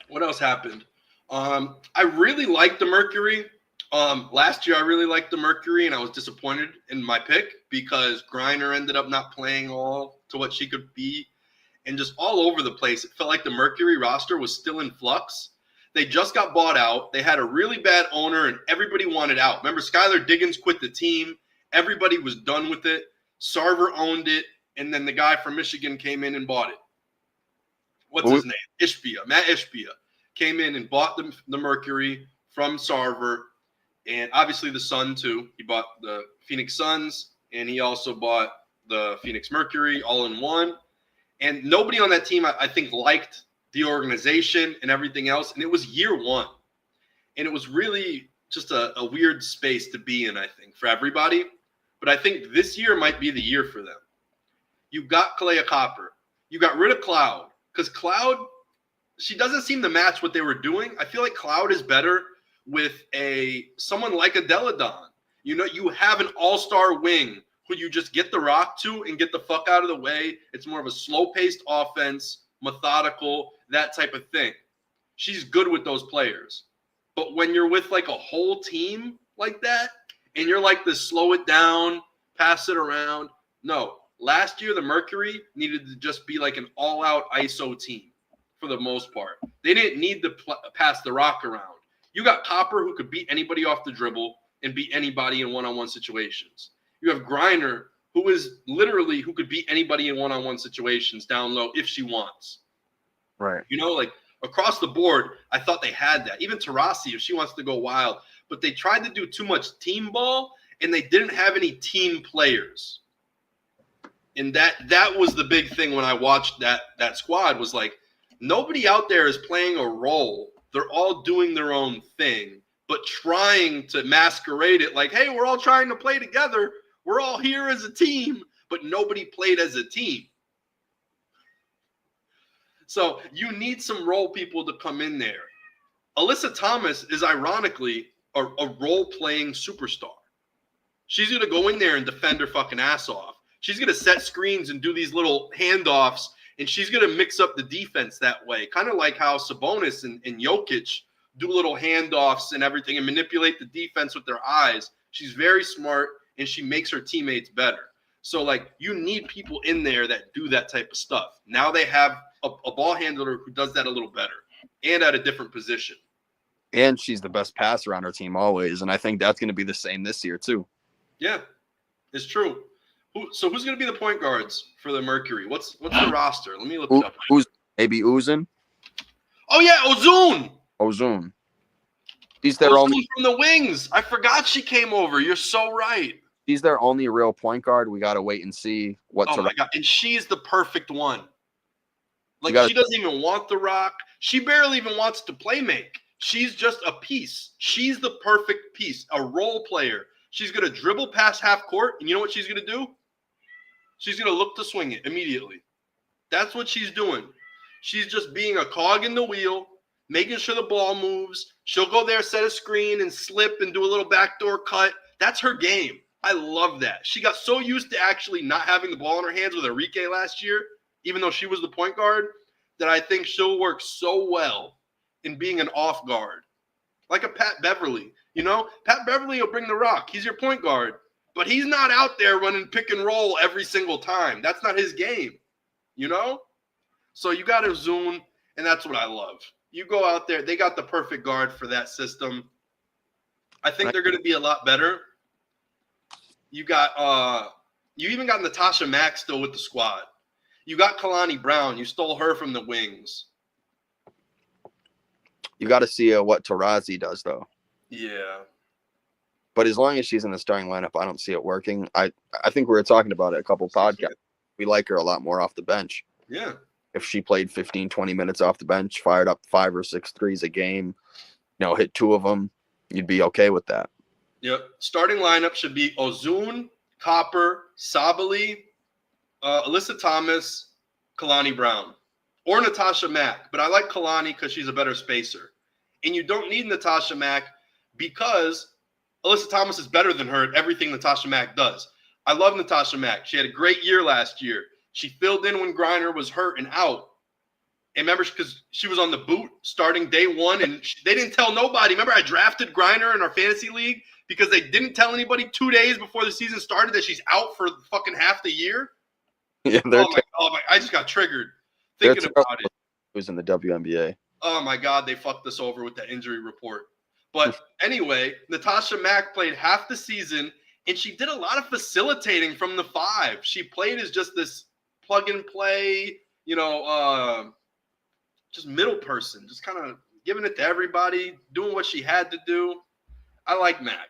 What else happened? I really liked the Mercury. Last year I really liked the Mercury, and I was disappointed in my pick because Griner ended up not playing all to what she could be, and just all over the place. It felt like the Mercury roster was still in flux. They just got bought out. They had a really bad owner, and everybody wanted out. Remember, Skylar Diggins quit the team. Everybody was done with it. Sarver owned it, and then the guy from Michigan came in and bought it. What's his name? Ishbia. Matt Ishbia came in and bought the Mercury from Sarver, and obviously the Sun too. He bought the Phoenix Suns, and he also bought the Phoenix Mercury all in one. And nobody on that team, I think, liked the organization and everything else. And it was year one. And it was really just a weird space to be in, I think, for everybody. But I think this year might be the year for them. You got Kalea Copper. You got rid of Cloud. Because Cloud, she doesn't seem to match what they were doing. I feel like Cloud is better with someone like a Deladon. You know, you have an all-star wing who you just get the rock to and get the fuck out of the way. It's more of a slow-paced offense, methodical, that type of thing. She's good with those players. But when you're with like a whole team like that, and you're like this slow it down, pass it around, no. Last year, the Mercury needed to just be like an all-out ISO team for the most part. They didn't need to pass the rock around. You got Copper, who could beat anybody off the dribble and beat anybody in one-on-one situations. You have Griner, who could beat anybody in one-on-one situations down low if she wants. Right. You know, like across the board, I thought they had that. Even Tarasi, if she wants to go wild. But they tried to do too much team ball, and they didn't have any team players. And that was the big thing when I watched that squad was like, nobody out there is playing a role. They're all doing their own thing, but trying to masquerade it like, hey, we're all trying to play together. We're all here as a team, but nobody played as a team. So you need some role people to come in there. Alyssa Thomas is ironically a role-playing superstar. She's going to go in there and defend her fucking ass off. She's going to set screens and do these little handoffs, and she's going to mix up the defense that way, kind of like how Sabonis and Jokic do little handoffs and everything and manipulate the defense with their eyes. She's very smart, and she makes her teammates better. So, like, you need people in there that do that type of stuff. Now they have a ball handler who does that a little better and at a different position. And she's the best passer on her team always, and I think that's going to be the same this year too. Yeah, it's true. So who's going to be the point guards for the Mercury? What's the roster? Let me look it up. Who's maybe Uzun? Oh yeah, Ozun. She's their only from the wings. I forgot she came over. You're so right. She's their only real point guard. We got to wait and see what. Oh my god! And she's the perfect one. Like she doesn't even want the rock. She barely even wants to play make. She's just a piece. She's the perfect piece. A role player. She's gonna dribble past half court, and you know what she's gonna do? She's going to look to swing it immediately. That's what she's doing. She's just being a cog in the wheel, making sure the ball moves. She'll go there, set a screen, and slip and do a little backdoor cut. That's her game. I love that. She got so used to actually not having the ball in her hands with Enrique last year, even though she was the point guard, that I think she'll work so well in being an off guard. Like a Pat Beverly. You know, Pat Beverly will bring the rock. He's your point guard. But he's not out there running pick and roll every single time. That's not his game, you know? So you got a Zoom, and that's what I love. You go out there. They got the perfect guard for that system. I think they're going to be a lot better. You even got Natasha Mack still with the squad. You got Kalani Brown. You stole her from the wings. You got to see what Tarazi does, though. Yeah. But as long as she's in the starting lineup, I don't see it working. I think we were talking about it a couple podcasts. We like her a lot more off the bench. Yeah. If she played 15, 20 minutes off the bench, fired up 5 or 6 threes a game, hit 2 of them, you'd be okay with that. Yep. Starting lineup should be Ozun, Copper, Sabali, Alyssa Thomas, Kalani Brown, or Natasha Mack. But I like Kalani because she's a better spacer. And you don't need Natasha Mack because Alyssa Thomas is better than her at everything Natasha Mack does. I love Natasha Mack. She had a great year last year. She filled in when Griner was hurt and out. And remember, because she was on the boot starting day one, and they didn't tell nobody. Remember, I drafted Griner in our fantasy league because they didn't tell anybody 2 days before the season started that she's out for fucking half the year. Yeah, oh my! I just got triggered thinking about it. Who's in the WNBA? Oh my God, they fucked us over with that injury report. But anyway, Natasha Mack played half the season, and she did a lot of facilitating from the 5. She played as just this plug and play, just middle person, just kind of giving it to everybody, doing what she had to do. I like Mack.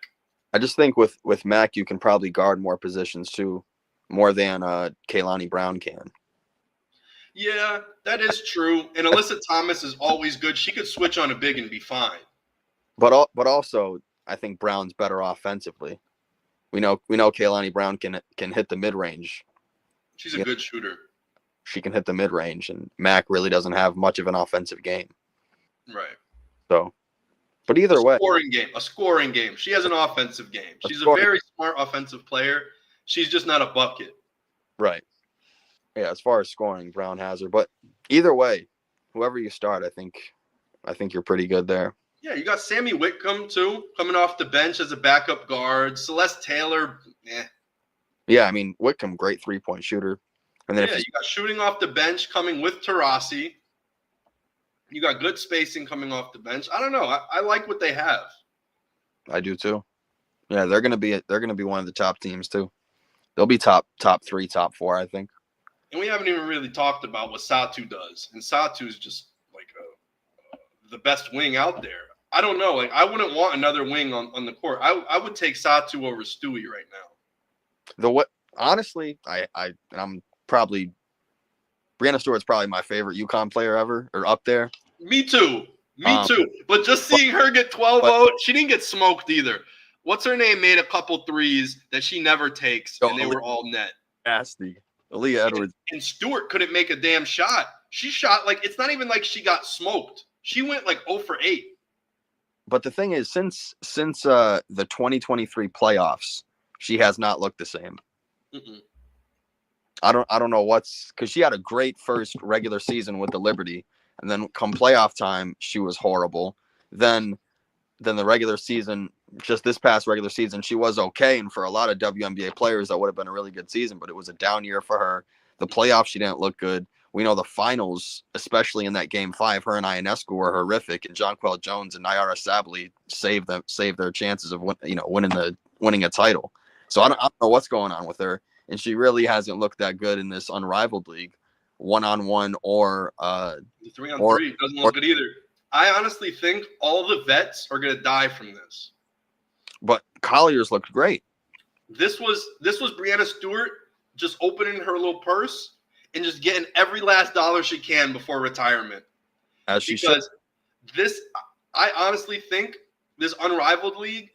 I just think with Mack, you can probably guard more positions too, more than Kalani Brown can. Yeah, that is true. And Alyssa Thomas is always good. She could switch on a big and be fine. But also, I think Brown's better offensively. We know Kalani Brown can hit the mid range. She's a good shooter. She can hit the mid range, and Mack really doesn't have much of an offensive game. Right. So, but either way, a scoring game. She has an offensive game. She's a very smart offensive player. She's just not a bucket. Right. Yeah, as far as scoring, Brown has her. But either way, whoever you start, I think you're pretty good there. Yeah, you got Sammy Whitcomb too, coming off the bench as a backup guard. Celeste Taylor, Yeah, I mean Whitcomb, great 3-point shooter. And then you got shooting off the bench coming with Taurasi. You got good spacing coming off the bench. I don't know. I like what they have. I do too. Yeah, they're gonna be one of the top teams too. They'll be top 3, top 4, I think. And we haven't even really talked about what Satu does. And Satu is just like the best wing out there. I don't know. Like I wouldn't want another wing on the court. I would take Satu over Stewie right now. Honestly, I'm probably Brianna Stewart's probably my favorite UConn player ever, or up there. Me too. But just seeing her get 12-0, she didn't get smoked either. What's her name made a couple threes that she never takes, and they were all net. Nasty. Aaliyah Edwards. And Stewart couldn't make a damn shot. She shot like it's not even like she got smoked. She went like 0 for 8. But the thing is, since the 2023 playoffs, she has not looked the same. Mm-mm. I don't know because she had a great first regular season with the Liberty, and then come playoff time, she was horrible. Then the regular season, just this past regular season, she was okay, and for a lot of WNBA players, that would have been a really good season. But it was a down year for her. The playoffs, she didn't look good. We know the finals, especially in that Game 5, her and Ionescu were horrific, and Jonquel Jones and Nyara Sably saved their chances of winning a title. So I don't know what's going on with her. And she really hasn't looked that good in this unrivaled league, 1-on-1 or 3-on-3 doesn't look good either. I honestly think all the vets are going to die from this. But Collier's looked great. This was Brianna Stewart just opening her little purse and just getting every last dollar she can before retirement. As she should. Because I honestly think this unrivaled league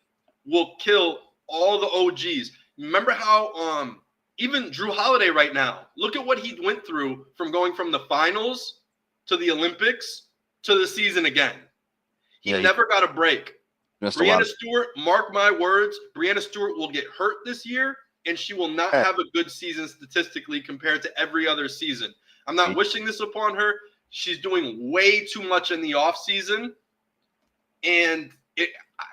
will kill all the OGs. Remember how even Drew Holiday right now, look at what he went through from going from the finals to the Olympics to the season again. He never got a break. Brianna Stewart, mark my words, Brianna Stewart will get hurt this year, and she will not have a good season statistically compared to every other season. I'm not wishing this upon her. She's doing way too much in the offseason, and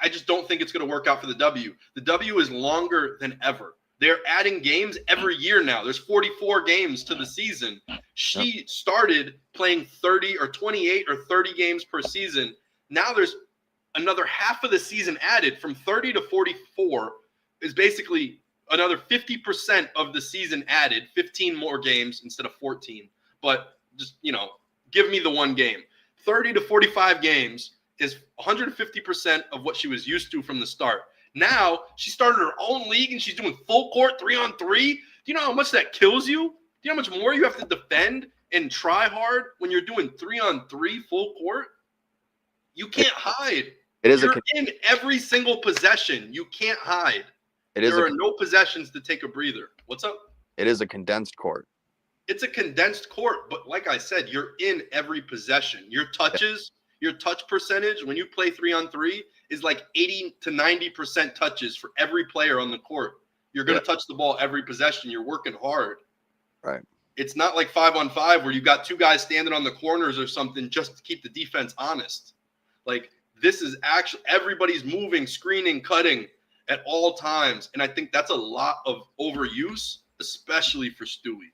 I just don't think it's going to work out for the W. The W is longer than ever. They're adding games every year now. There's 44 games to the season. She started playing 30 or 28 or 30 games per season. Now there's another half of the season added from 30 to 44 is basically another 50% of the season added, 15 more games instead of 14. But just, give me the one game. 30 to 45 games is 150% of what she was used to from the start. Now she started her own league and she's doing full court 3-on-3. Do you know how much that kills you? Do you know how much more you have to defend and try hard when you're doing 3-on-3 full court? You can't hide. You're in every single possession. You can't hide. There are no possessions to take a breather. What's up? It is a condensed court. it's a condensed court, but like I said, you're in every possession. Your touch percentage when you play 3-on-3 is like 80 to 90% touches for every player on the court. You're going to touch the ball every possession. You're working hard. Right. It's not like 5-on-5 where you've got two guys standing on the corners or something just to keep the defense honest. Like, this is actually everybody's moving, screening, cutting at all times. And I think that's a lot of overuse, especially for Stewie.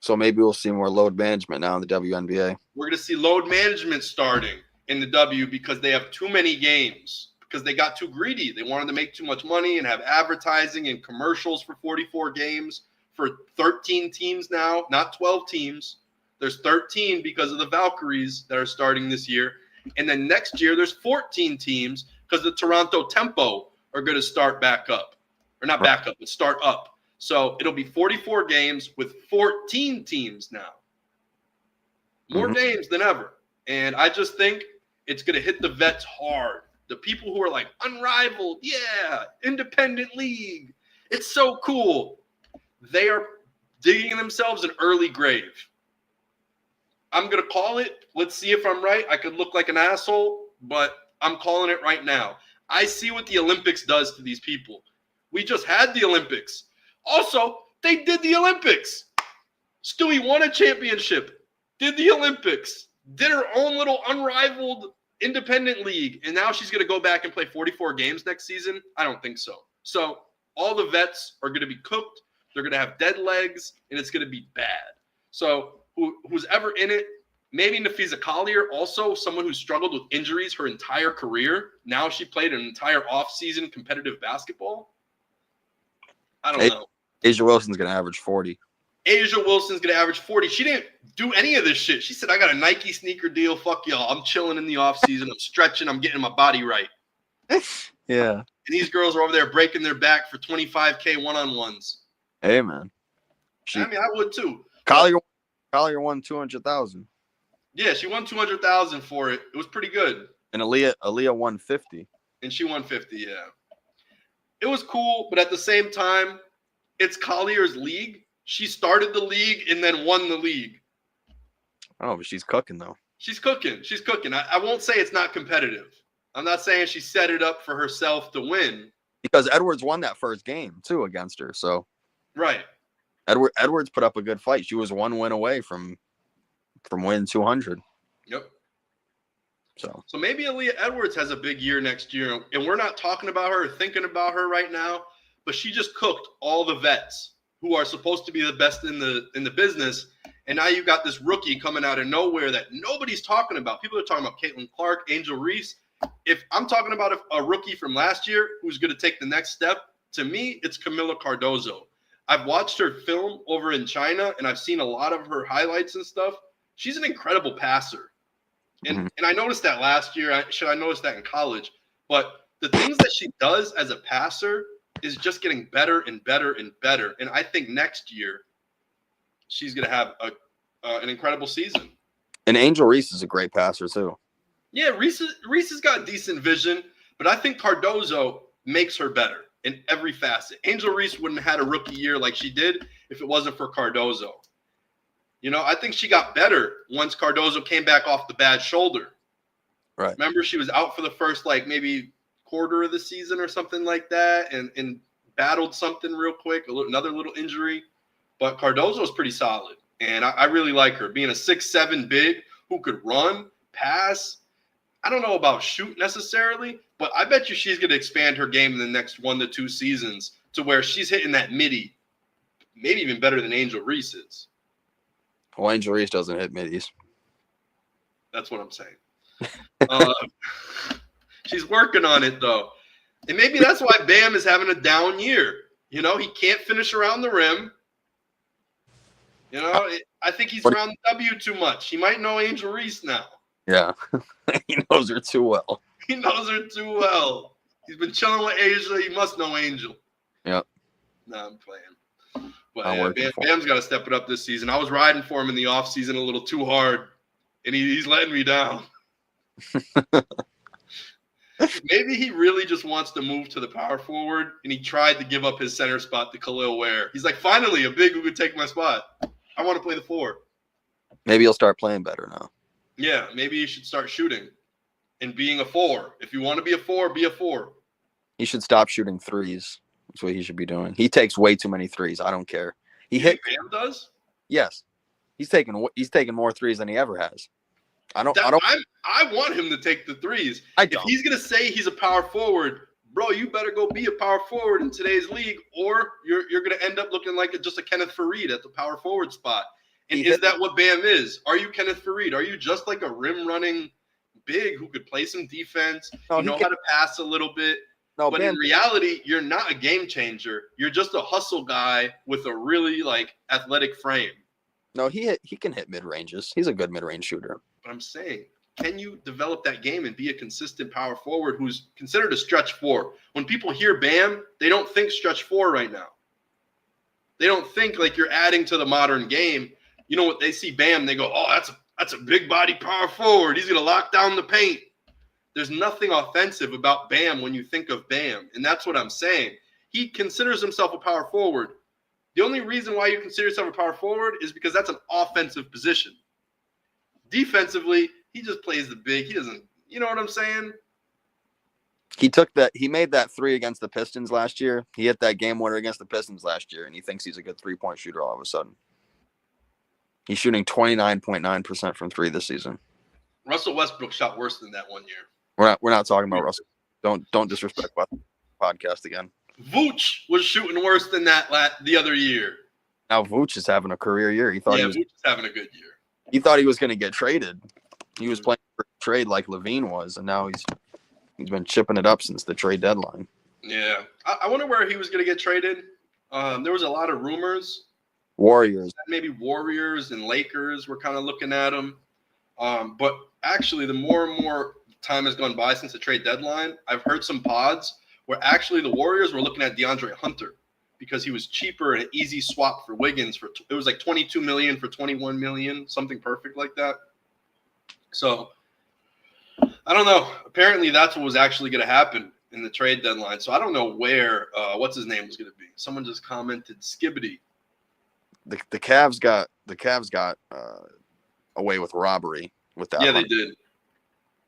So maybe we'll see more load management now in the WNBA. We're going to see load management starting in the W because they have too many games, because they got too greedy. They wanted to make too much money and have advertising and commercials for 44 games for 13 teams now, not 12 teams. There's 13 because of the Valkyries that are starting this year. And then next year, there's 14 teams because the Toronto Tempo are going to start back up. Or not back up, but start up. So it'll be 44 games with 14 teams now. More games than ever. And I just think it's going to hit the vets hard. The people who are like, unrivaled, yeah, independent league. It's so cool. They are digging themselves an early grave. I'm going to call it. Let's see if I'm right. I could look like an asshole, but I'm calling it right now. I see what the Olympics does to these people. We just had the Olympics. Also, they did the Olympics. Stewie won a championship, did the Olympics, did her own little unrivaled independent league, and now she's going to go back and play 44 games next season? I don't think so. So all the vets are going to be cooked. They're going to have dead legs, and it's going to be bad. So who's ever in it, maybe Nafisa Collier, also someone who struggled with injuries her entire career. Now she played an entire offseason competitive basketball. I don't know. Asia Wilson's going to average 40. Asia Wilson's going to average 40. She didn't do any of this shit. She said, I got a Nike sneaker deal. Fuck y'all. I'm chilling in the offseason. I'm stretching. I'm getting my body right. Yeah. And these girls are over there breaking their back for 25K one-on-ones. Hey, man. I mean, I would too. Collier won 200,000. Yeah, she won 200,000 for it. It was pretty good. And Aaliyah won 50. And she won 50, yeah. It was cool, but at the same time, it's Collier's league. She started the league and then won the league. Oh, but she's cooking, though. She's cooking. She's cooking. I won't say it's not competitive. I'm not saying she set it up for herself to win. Because Edwards won that first game, too, against her. So right. Edwards put up a good fight. She was one win away from winning 200. Yep. So maybe Aaliyah Edwards has a big year next year, and we're not talking about her or thinking about her right now, but she just cooked all the vets who are supposed to be the best in the business, and now you got this rookie coming out of nowhere that nobody's talking about. People are talking about Caitlin Clark, Angel Reese. If I'm talking about a rookie from last year who's going to take the next step, to me, it's Camila Cardozo. I've watched her film over in China, and I've seen a lot of her highlights and stuff. She's an incredible passer. And I noticed that last year. I noticed that in college. But the things that she does as a passer is just getting better and better and better. And I think next year she's going to have an incredible season. And Angel Reese is a great passer, too. Yeah, Reese has got decent vision, but I think Cardozo makes her better in every facet. Angel Reese wouldn't have had a rookie year like she did if it wasn't for Cardozo. You know, I think she got better once Cardozo came back off the bad shoulder. Right. Remember, she was out for the first, maybe quarter of the season or something like that and battled something real quick, another little injury. But Cardozo is pretty solid, and I really like her. Being a 6'7" big who could run, pass. I don't know about shoot necessarily, but I bet you she's going to expand her game in the next 1 to 2 seasons to where she's hitting that midi, maybe even better than Angel Reese is. Well, Angel Reese doesn't hit middies. That's what I'm saying. She's working on it, though. And maybe that's why Bam is having a down year. You know, he can't finish around the rim. You know, I think he's around the W too much. He might know Angel Reese now. Yeah. He knows her too well. He knows her too well. He's been chilling with Asia. He must know Angel. Yep. No, I'm playing. But Bam's got to step it up this season. I was riding for him in the offseason a little too hard, and he's letting me down. Maybe he really just wants to move to the power forward, and he tried to give up his center spot to Khalil Ware. He's like, finally, a big who could take my spot. I want to play the 4. Maybe he'll start playing better now. Yeah, maybe you should start shooting and being a 4. If you want to be a 4, be a 4. He should stop shooting threes. That's what he should be doing. He takes way too many threes. I don't care. You think Bam does? Yes. He's taking more threes than he ever has. I want him to take the threes. If he's gonna say he's a power forward, bro, you better go be a power forward in today's league, or you're gonna end up looking like just a Kenneth Faried at the power forward spot. And is that what Bam is? Are you Kenneth Faried? Are you just like a rim running big who could play some defense? How to pass a little bit. No, but in reality, you're not a game changer. You're just a hustle guy with a really athletic frame. No, he can hit mid ranges. He's a good mid range shooter. But I'm saying, can you develop that game and be a consistent power forward who's considered a stretch 4? When people hear Bam, they don't think stretch 4 right now. They don't think you're adding to the modern game. You know what? They see Bam, they go, oh, that's a big body power forward. He's gonna lock down the paint. There's nothing offensive about Bam when you think of Bam, and that's what I'm saying. He considers himself a power forward. The only reason why you consider yourself a power forward is because that's an offensive position. Defensively, he just plays the big. He doesn't, you know what I'm saying? He made that 3 against the Pistons last year. He hit that game winner against the Pistons last year, and he thinks he's a good 3-point shooter all of a sudden. He's shooting 29.9% from 3 this season. Russell Westbrook shot worse than that one year. We're not talking about Russell. Don't disrespect the podcast again. Vooch was shooting worse than that the other year. Now Vooch is having a career year. Vooch is having a good year. He thought he was going to get traded. He was playing for a trade like Levine was, and now he's been chipping it up since the trade deadline. Yeah. I wonder where he was going to get traded. There was a lot of rumors. Warriors. Maybe Warriors and Lakers were kind of looking at him. But actually, the more and more time has gone by since the trade deadline, I've heard some pods where actually the Warriors were looking at DeAndre Hunter because he was cheaper and an easy swap for Wiggins. It was like $22 million for $21 million, something perfect like that. So I don't know. Apparently, that's what was actually going to happen in the trade deadline. So I don't know where what's his name was going to be. Someone just commented Skibbity. The Cavs got away with robbery with that. Yeah, they did.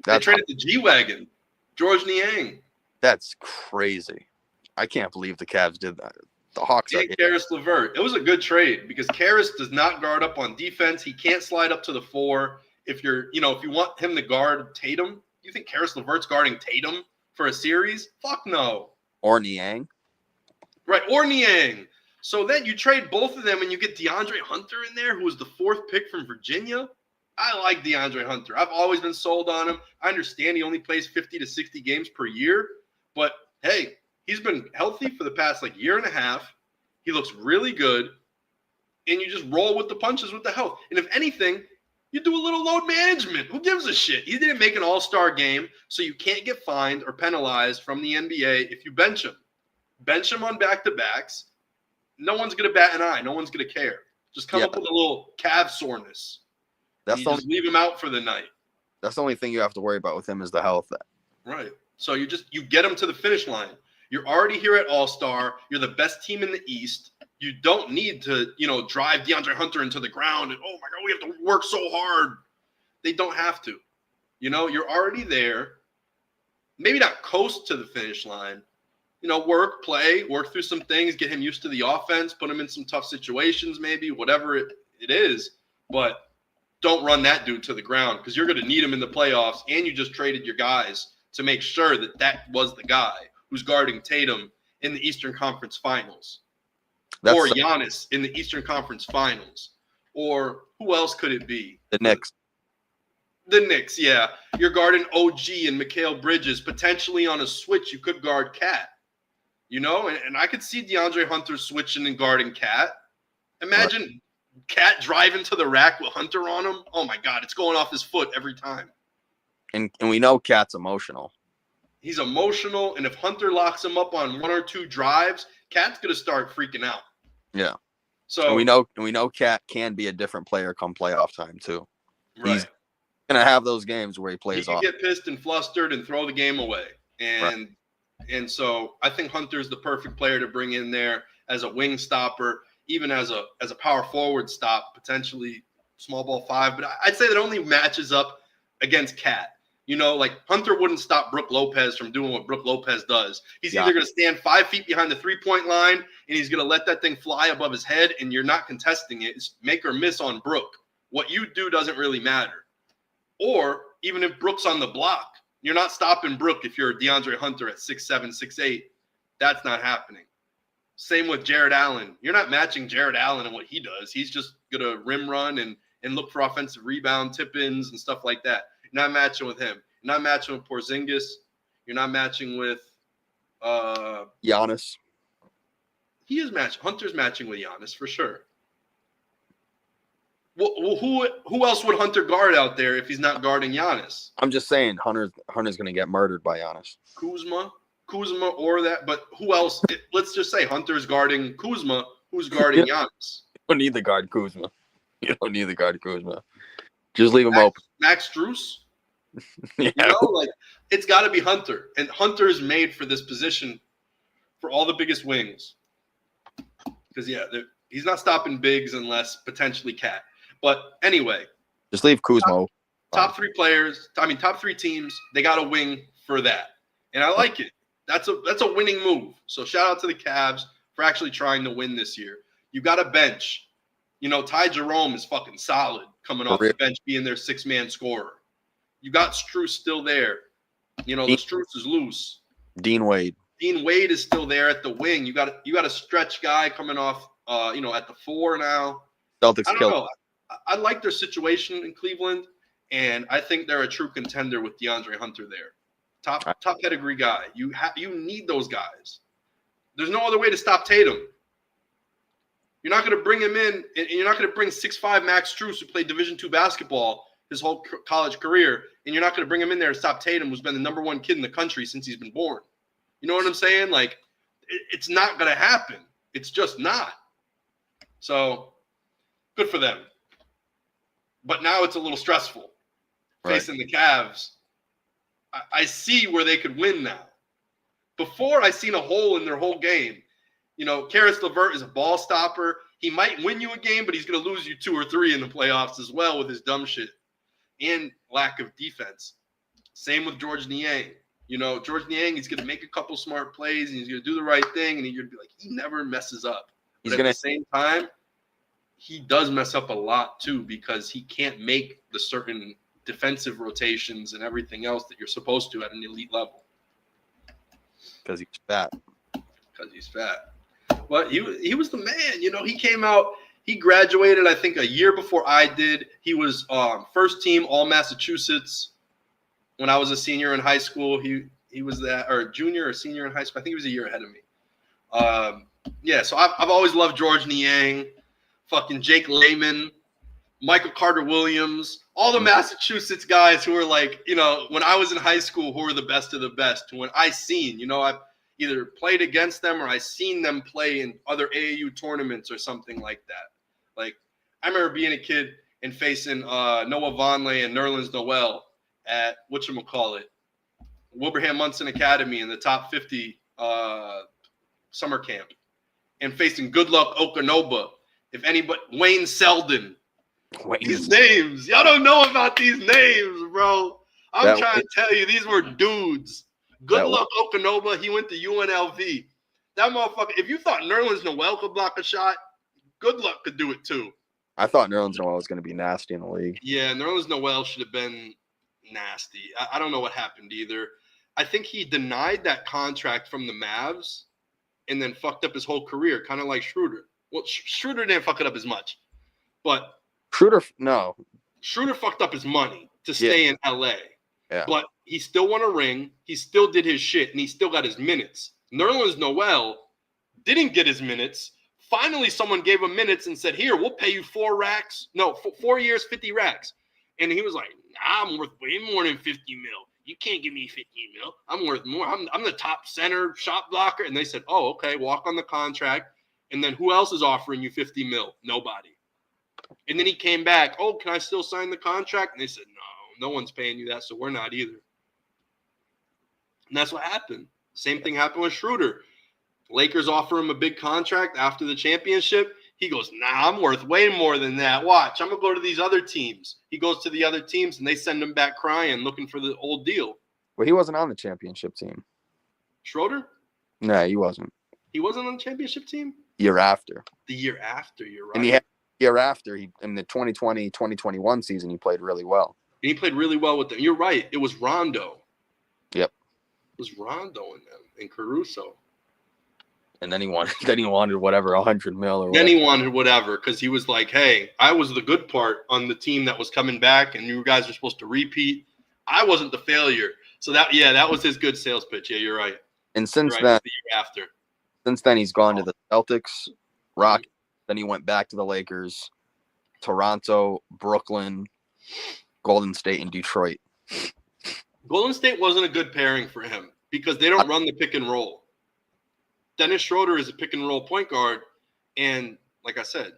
They traded the G-Wagon, George Niang. That's crazy. I can't believe the Cavs did that. The Hawks and Karis LeVert. It was a good trade because Karis does not guard up on defense. He can't slide up to the 4. If you want him to guard Tatum, you think Karis LeVert's guarding Tatum for a series? Fuck no. Or Niang. Right, or Niang. So then you trade both of them and you get DeAndre Hunter in there, who was the 4th pick from Virginia. I like DeAndre Hunter. I've always been sold on him. I understand he only plays 50 to 60 games per year, but hey, he's been healthy for the past year and a half. He looks really good, and you just roll with the punches with the health. And if anything, you do a little load management. Who gives a shit? He didn't make an all-star game, so you can't get fined or penalized from the NBA if you bench him. Bench him on back-to-backs. No one's going to bat an eye. No one's going to care. Just come up with a little calf soreness. Just leave him out for the night. That's the only thing you have to worry about with him is the health. Right. So you get him to the finish line. You're already here at All-Star. You're the best team in the East. You don't need to, drive DeAndre Hunter into the ground and, oh, my God, we have to work so hard. They don't have to. You're already there. Maybe not coast to the finish line. Work through some things, get him used to the offense, put him in some tough situations maybe, whatever it is. But don't run that dude to the ground because you're going to need him in the playoffs, and you just traded your guys to make sure that was the guy who's guarding Tatum in the Eastern Conference Finals. Or Giannis in the Eastern Conference Finals. Or who else could it be? The Knicks. The Knicks, yeah. You're guarding OG and Mikal Bridges. Potentially on a switch, you could guard Cat. And I could see DeAndre Hunter switching and guarding Cat. Imagine Cat driving to the rack with Hunter on him. Oh, my God. It's going off his foot every time. And we know Cat's emotional. He's emotional, and if Hunter locks him up on 1 or 2 drives, Cat's going to start freaking out. Yeah. So and we know Cat can be a different player come playoff time, too. Right. He's going to have those games where he plays off. He can get pissed and flustered and throw the game away. And so I think Hunter's the perfect player to bring in there as a wing stopper. even as a power forward stop, potentially small ball 5. But I'd say that only matches up against Cat. You know, like Hunter wouldn't stop Brook Lopez from doing what Brook Lopez does. He's either going to stand 5 feet behind the 3-point line and he's going to let that thing fly above his head and you're not contesting it. It's make or miss on Brook. What you do doesn't really matter. Or even if Brook's on the block, you're not stopping Brook if you're DeAndre Hunter at 6'7", 6'8". That's not happening. Same with Jared Allen. You're not matching Jared Allen and what he does. He's just going to rim run and look for offensive rebound, tip-ins, and stuff like that. You're not matching with him. You're not matching with Porzingis. You're not matching with Giannis. He is matching. Hunter's matching with Giannis for sure. Well, who else would Hunter guard out there if he's not guarding Giannis? I'm just saying Hunter's going to get murdered by Giannis. Kuzma or that. But who else? Let's just say Hunter's guarding Kuzma. Who's guarding Giannis? You don't need the guard Kuzma. You don't need the guard Kuzma. Just leave him open. Max Strus? Yeah. You know, like it's got to be Hunter. And Hunter is made for this position for all the biggest wings. Because, yeah, he's not stopping bigs unless potentially Cat. But anyway. Just leave Kuzma. Top 3 players. I mean, top 3 teams. They got a wing for that. And I like it. That's a winning move. So shout out to the Cavs for actually trying to win this year. You got a bench. You know, Ty Jerome is fucking solid coming off the bench, being their 6-man scorer. You got Strus still there. You know, the Strus is loose. Dean Wade is still there at the wing. You got a stretch guy coming off, at the 4 now. Celtics I don't know. I like their situation in Cleveland, and I think they're a true contender with DeAndre Hunter there. Top pedigree guy. You need those guys. There's no other way to stop Tatum. You're not going to bring him in, and you're not going to bring 6'5" Max Strus, who played Division II basketball his whole college career, and you're not going to bring him in there to stop Tatum, who's been the number 1 kid in the country since he's been born. You know what I'm saying? Like, it's not going to happen. It's just not. So, good for them. But now it's a little stressful facing the Cavs. I see where they could win now. Before, I seen a hole in their whole game. You know, Karis LeVert is a ball stopper. He might win you a game, but he's going to lose you 2 or 3 in the playoffs as well with his dumb shit and lack of defense. Same with George Niang. You know, George Niang, he's going to make a couple smart plays, and he's going to do the right thing, and you're going to be like, he never messes up. But at the same time, he does mess up a lot, too, because he can't make the certain defensive rotations and everything else that you're supposed to at an elite level. Because he's fat. But he was the man. You know, he came out, he graduated, I think, a year before I did. He was first team All-Massachusetts when I was a senior in high school. He was that, or junior or senior in high school. I think he was a year ahead of me. So I've always loved George Niang, fucking Jake Layman, Michael Carter-Williams, all the Massachusetts guys who were like, you know, when I was in high school, who were the best of the best. When I seen, you know, I've either played against them or I seen them play in other AAU tournaments or something like that. Like, I remember being a kid and facing Noah Vonleh and Nerlens Noel at Wilbraham Munson Academy in the top 50 summer camp, and facing Good Luck Okanoba. If anybody, Wayne Selden. These names. Y'all don't know about these names, bro. I'm trying to tell you, these were dudes. Good Luck Okanoba, he went to UNLV. That motherfucker, if you thought Nerlens Noel could block a shot, Good Luck could do it too. I thought Nerlens Noel was going to be nasty in the league. Yeah, Nerlens Noel should have been nasty. I don't know what happened either. I think he denied that contract from the Mavs and then fucked up his whole career, kind of like Schroeder. Well, Schroeder didn't fuck it up as much, but Schroeder fucked up his money to stay in LA. Yeah. But he still won a ring. He still did his shit, and he still got his minutes. Nerlens Noel didn't get his minutes. Finally, someone gave him minutes and said, here, we'll pay you 4 racks. No, 4 years, 50 racks. And he was like, nah, I'm worth way more than 50 mil. You can't give me 50 mil. I'm worth more. I'm the top center, shot blocker. And they said, oh, okay, walk on the contract. And then who else is offering you 50 mil? Nobody. And then he came back. Oh, can I still sign the contract? And they said, no one's paying you that, so we're not either. And that's what happened. Same thing happened with Schroeder. Lakers offer him a big contract after the championship. He goes, nah, I'm worth way more than that. Watch, I'm going to go to these other teams. He goes to the other teams, and they send him back crying, looking for the old deal. Well, he wasn't on the championship team. Schroeder? No, he wasn't. He wasn't on the championship team? Year after. The year after, you're right. And year after, in the 2020-2021 season, he played really well. And he played really well with them. You're right. It was Rondo. Yep. It was Rondo in them and Caruso. And then he wanted whatever, $100 million or whatever. Then he wanted whatever because he was like, hey, I was the good part on the team that was coming back, and you guys were supposed to repeat. I wasn't the failure. So that was his good sales pitch. Yeah, you're right. And since then, the year after. Since then, he's gone to the Celtics, Rockets. Then he went back to the Lakers, Toronto, Brooklyn, Golden State, and Detroit. Golden State wasn't a good pairing for him because they don't run the pick and roll. Dennis Schroeder is a pick and roll point guard, and like I said,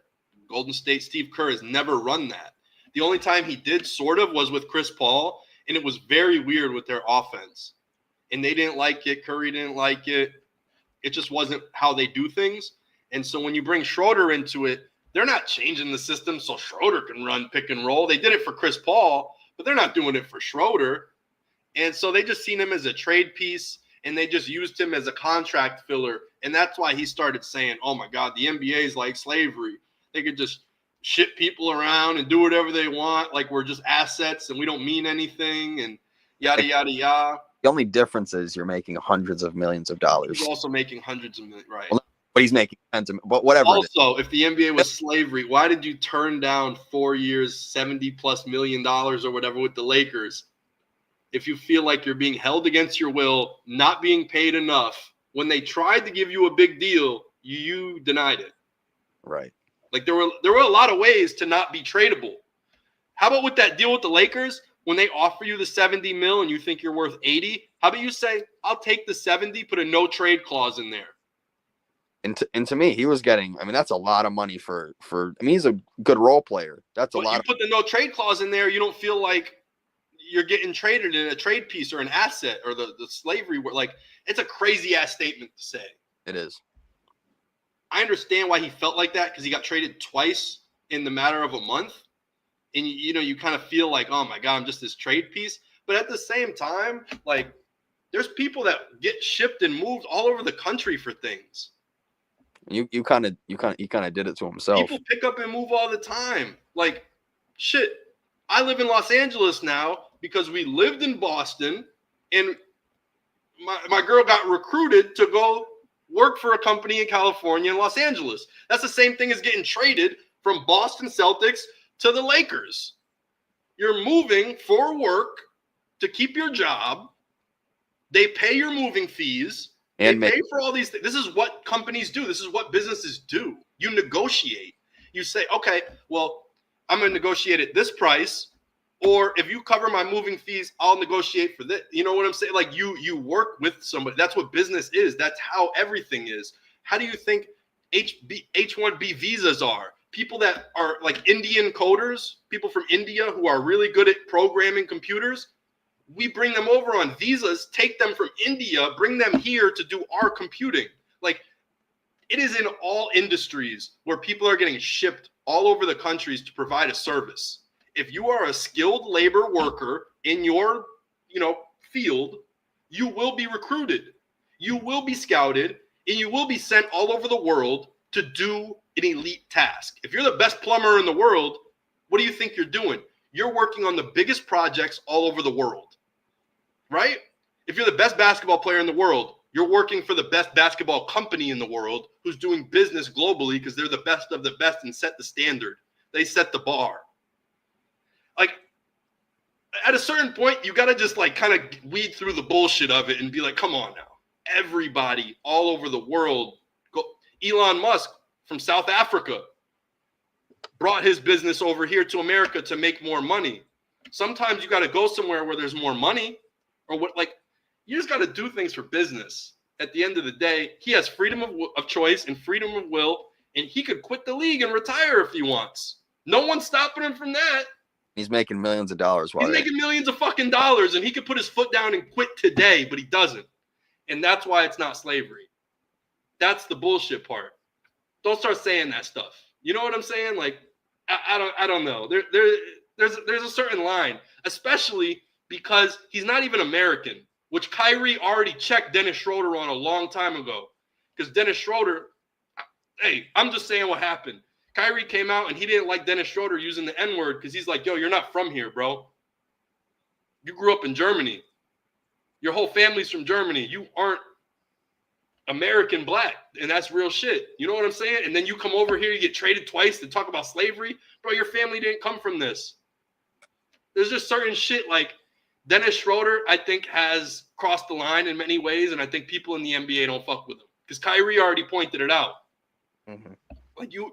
Golden State Steve Kerr has never run that. The only time he did sort of was with Chris Paul, and it was very weird with their offense. And they didn't like it. Curry didn't like it. It just wasn't how they do things. And so when you bring Schroeder into it, they're not changing the system so Schroeder can run pick and roll. They did it for Chris Paul, but they're not doing it for Schroeder. And so they just seen him as a trade piece, and they just used him as a contract filler. And that's why he started saying, oh, my God, the NBA is like slavery. They could just ship people around and do whatever they want, like we're just assets and we don't mean anything and yada, yada, yada. The only difference is you're making hundreds of millions of dollars. He's also making hundreds of millions, right? Well, but he's making tens of, but whatever. Also, if the NBA was slavery, why did you turn down 4 years, $70+ million or whatever with the Lakers? If you feel like you're being held against your will, not being paid enough, when they tried to give you a big deal, you denied it. Right. Like there were a lot of ways to not be tradable. How about with that deal with the Lakers? When they offer you the $70 million and you think you're worth $80, how about you say, I'll take the 70, put a no trade clause in there. And to me, he was getting, I mean, that's a lot of money for I mean, he's a good role player. That's a lot. You put the no trade clause in there, you don't feel like you're getting traded in a trade piece or an asset or the slavery. Like, it's a crazy ass statement to say. It is. I understand why he felt like that because he got traded twice in the matter of a month. And, you kind of feel like, oh, my God, I'm just this trade piece. But at the same time, like, there's people that get shipped and moved all over the country for things. He kind of did it to himself. People pick up and move all the time. Like, shit, I live in Los Angeles now because we lived in Boston, and my girl got recruited to go work for a company in California and Los Angeles. That's the same thing as getting traded from Boston Celtics to the Lakers. You're moving for work to keep your job. They pay your moving fees. And they pay for all these things. This is what companies do. This is what businesses do. You negotiate. You say, okay, well, I'm going to negotiate at this price. Or if you cover my moving fees, I'll negotiate for this. You know what I'm saying? Like you work with somebody. That's what business is. That's how everything is. How do you think H-1B visas are? People that are like Indian coders, people from India who are really good at programming computers, we bring them over on visas, take them from India, bring them here to do our computing. Like, it is in all industries where people are getting shipped all over the countries to provide a service. If you are a skilled labor worker in your, field, you will be recruited. You will be scouted, and you will be sent all over the world to do an elite task. If you're the best plumber in the world, what do you think you're doing? You're working on the biggest projects all over the world, right? If you're the best basketball player in the world, you're working for the best basketball company in the world who's doing business globally because they're the best of the best and set the standard. They set the bar. Like, at a certain point, you got to just like kind of weed through the bullshit of it and be like, come on now. Everybody all over the world. Elon Musk from South Africa brought his business over here to America to make more money. Sometimes you got to go somewhere where there's more money or what, like, you just got to do things for business. At the end of the day, he has freedom of choice and freedom of will, and he could quit the league and retire if he wants. No one's stopping him from that. He's making millions of dollars. He's making millions of fucking dollars, and he could put his foot down and quit today, but he doesn't. And that's why it's not slavery. That's the bullshit part. Don't start saying that stuff. You know what I'm saying? Like, I don't know. There's a certain line, especially because he's not even American, which Kyrie already checked Dennis Schroeder on a long time ago. Because Dennis Schroeder, hey, I'm just saying what happened. Kyrie came out and he didn't like Dennis Schroeder using the N-word because he's like, yo, you're not from here, bro. You grew up in Germany. Your whole family's from Germany. You aren't American black, and that's real shit. You know what I'm saying? And then you come over here, you get traded twice to talk about slavery. Bro, your family didn't come from this. There's just certain shit like Dennis Schroeder, I think, has crossed the line in many ways, and I think people in the NBA don't fuck with him. Because Kyrie already pointed it out. Mm-hmm. Like, you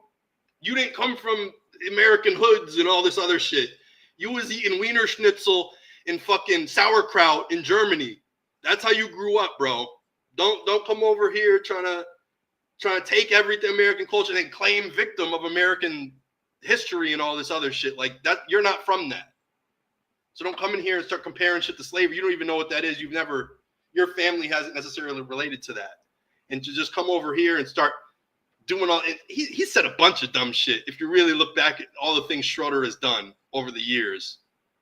didn't come from American hoods and all this other shit. You was eating Wiener Schnitzel and fucking sauerkraut in Germany. That's how you grew up, bro. Don't come over here trying to take everything American culture and then claim victim of American history and all this other shit. Like that, you're not from that. So don't come in here and start comparing shit to slavery. You don't even know what that is. Your family hasn't necessarily related to that. And to just come over here and start doing all, he said a bunch of dumb shit. If you really look back at all the things Schroeder has done over the years,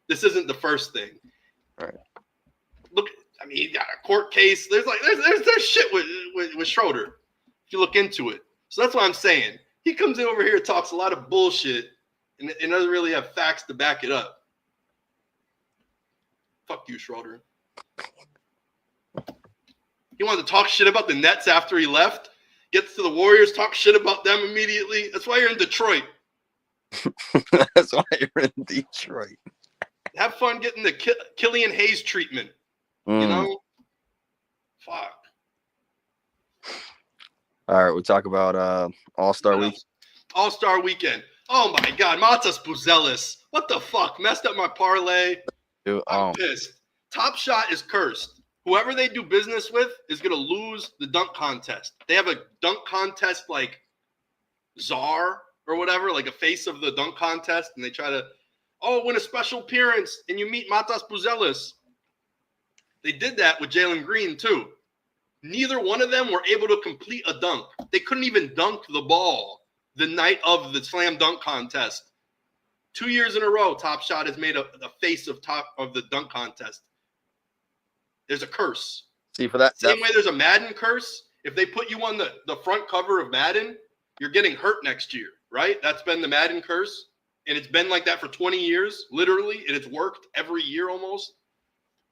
this isn't the first thing. Right. Look, I mean, he got a court case. There's shit with Schroeder if you look into it. So that's what I'm saying. He comes in over here, talks a lot of bullshit, and doesn't really have facts to back it up. Fuck you, Schroeder. He wanted to talk shit about the Nets after he left. Gets to the Warriors, talk shit about them immediately. That's why you're in Detroit. That's why you're in Detroit. Have fun getting the Killian Hayes treatment. You know? Fuck. All right, we'll talk about All-Star Week. All-Star Weekend. Oh, my God. Matas Buzelis. What the fuck? Messed up my parlay. Dude, I'm pissed. Top Shot is cursed. Whoever they do business with is going to lose the dunk contest. They have a dunk contest like czar or whatever, like a face of the dunk contest, and they try to, win a special appearance, and you meet Matas Buzelis. They did that with Jalen Green, too. Neither one of them were able to complete a dunk. They couldn't even dunk the ball the night of the slam dunk contest. 2 years in a row, Top Shot has made the face of the dunk contest. There's a curse. See, for that Same way there's a Madden curse. If they put you on the front cover of Madden, you're getting hurt next year, right? That's been the Madden curse. And it's been like that for 20 years, literally. And it's worked every year almost.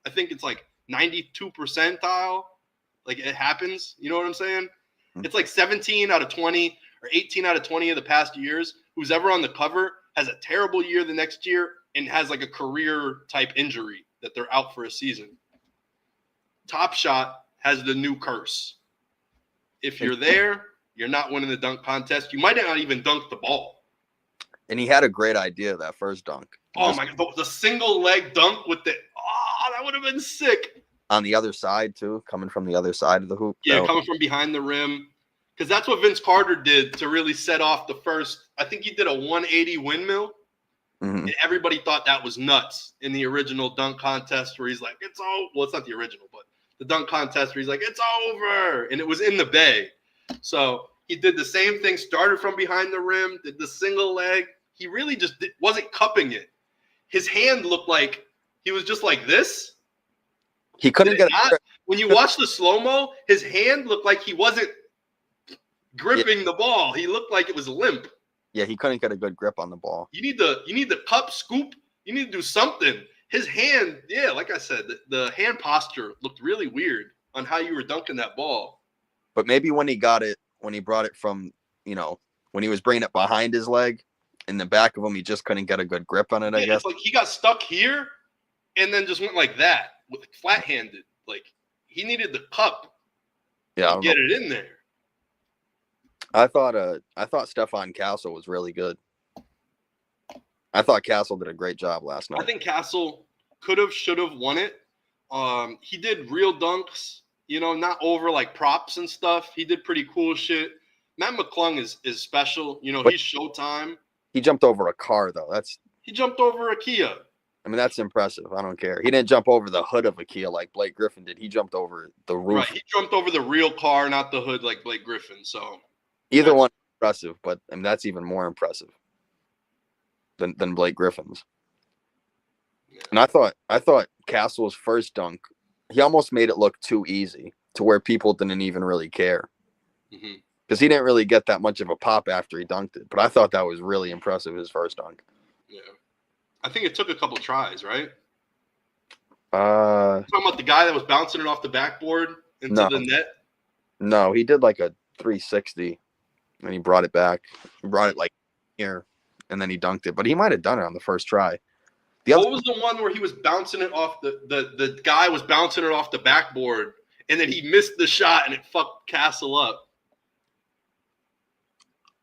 I think it's like 92 percentile. Like it happens. You know what I'm saying? Mm-hmm. It's like 17 out of 20 or 18 out of 20 of the past years. Who's ever on the cover has a terrible year the next year and has like a career type injury that they're out for a season. Top Shot has the new curse. If you're there, you're not winning the dunk contest. You might not even dunk the ball. And he had a great idea, that first dunk. Oh, my God. The single leg dunk with that would have been sick. On the other side, too, coming from the other side of the hoop. Yeah, coming from behind the rim. Because that's what Vince Carter did to really set off the first. I think he did a 180 windmill. Mm-hmm. And everybody thought that was nuts in the original dunk contest where he's like, it's all. Well, it's not the original, but the dunk contest where he's like, it's over. And it was in the Bay. So he did the same thing, started from behind the rim, did the single leg. He really just wasn't cupping it. His hand looked like he was just like this. He couldn't get it. When you watch the slow-mo, his hand looked like he wasn't gripping the ball. He looked like it was limp. Yeah, he couldn't get a good grip on the ball. You need the cup, scoop. You need to do something. His hand, yeah, like I said, the hand posture looked really weird on how you were dunking that ball. But maybe when he brought it from, when he was bringing it behind his leg, in the back of him, he just couldn't get a good grip on it, I guess. It's like he got stuck here and then just went like that, with flat-handed. Like, he needed the cup to get it in there. I thought Stephon Castle was really good. I thought Castle did a great job last night. I think Castle should have won it. He did real dunks, not over like props and stuff. He did pretty cool shit. Matt McClung is special. He's Showtime. He jumped over a car though. He jumped over a Kia. I mean, that's impressive. I don't care. He didn't jump over the hood of a Kia like Blake Griffin did. He jumped over the roof. Right. He jumped over the real car, not the hood like Blake Griffin. So either one impressive, but I mean, that's even more impressive than Blake Griffin's. Yeah. And I thought Castle's first dunk, he almost made it look too easy to where people didn't even really care. Mm-hmm. Because he didn't really get that much of a pop after he dunked it. But I thought that was really impressive, his first dunk. Yeah. I think it took a couple tries, right? Uh, Talking about the guy that was bouncing it off the backboard into No. the net. no, he did like a 360 and he brought it back. He brought it like here and then he dunked it. But he might have done it on the first try. What was the one where he was bouncing it off the guy was bouncing it off the backboard and then he missed the shot and it fucked Castle up?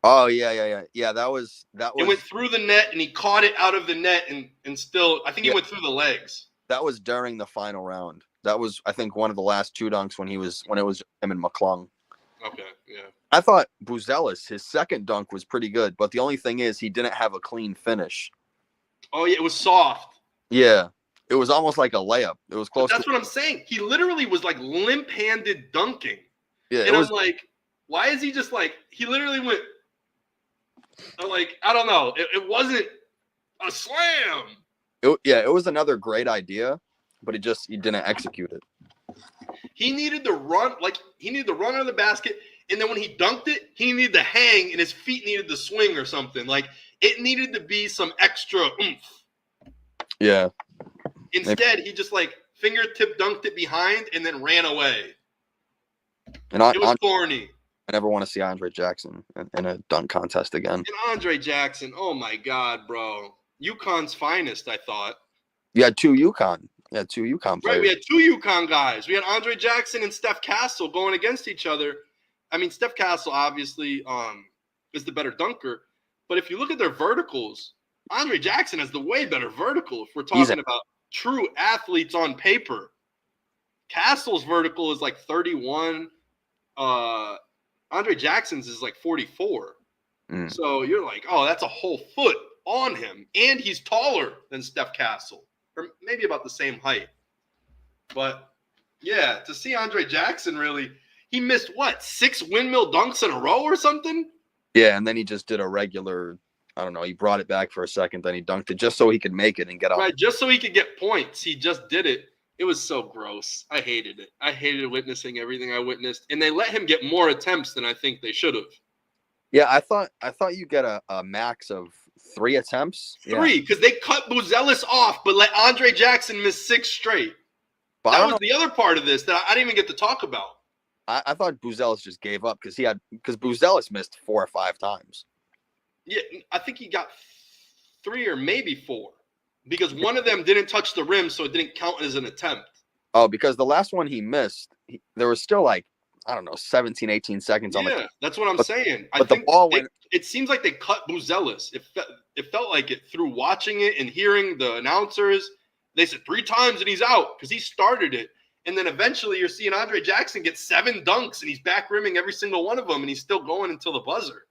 Oh yeah. That was. It went through the net and he caught it out of the net and still I think he went through the legs. That was during the final round. That was, I think, one of the last two dunks when it was him and McClung. Okay, yeah. I thought Buzelis, his second dunk was pretty good, but the only thing is he didn't have a clean finish. Oh yeah, it was soft. Yeah, it was almost like a layup. It was close. That's what I'm saying. He literally was like limp-handed dunking. Yeah, and I'm like, why is he just like? He literally went. Like I don't know. It wasn't a slam. It was another great idea, but he didn't execute it. He needed to run out of the basket, and then when he dunked it, he needed to hang, and his feet needed to swing or something. Like it needed to be some extra oomph. Yeah. Instead, he just like fingertip dunked it behind and then ran away. And it was corny. I never want to see Andre Jackson in a dunk contest again. And Andre Jackson, oh my God, bro. UConn's finest, I thought. You had two UConn players. Right, we had two UConn guys. We had Andre Jackson and Steph Castle going against each other. I mean, Steph Castle obviously is the better dunker. But if you look at their verticals, Andre Jackson has the way better vertical if we're talking about true athletes on paper. Castle's vertical is like 31. Andre Jackson's is like 44. So you're like, oh, that's a whole foot on him. And he's taller than Steph Castle. Or maybe about the same height. But, yeah, to see Andre Jackson really – he missed, 6 windmill dunks in a row or something? Yeah, and then he just did a regular – I don't know. He brought it back for a second, then he dunked it just so he could make it and get off. Right, just so he could get points. He just did it. It was so gross. I hated it. I hated witnessing everything I witnessed. And they let him get more attempts than I think they should have. Yeah, I thought you get a max of 3 attempts. 3, because they cut Buzelis off, but let Andre Jackson miss 6 straight. But that was the other part of this that I didn't even get to talk about. I thought Buzelis just gave up because Buzelis missed 4 or 5 times. Yeah, I think he got 3 or maybe 4 because one of them didn't touch the rim, so it didn't count as an attempt. Oh, because the last one he missed, there was still like, I don't know, 17, 18 seconds on the Yeah, that's what I'm saying. But the ball went. It seems like they cut Buzelis. It felt like it through watching it and hearing the announcers. They said 3 times and he's out because he started it. And then eventually you're seeing Andre Jackson get 7 dunks and he's back rimming every single one of them and he's still going until the buzzer.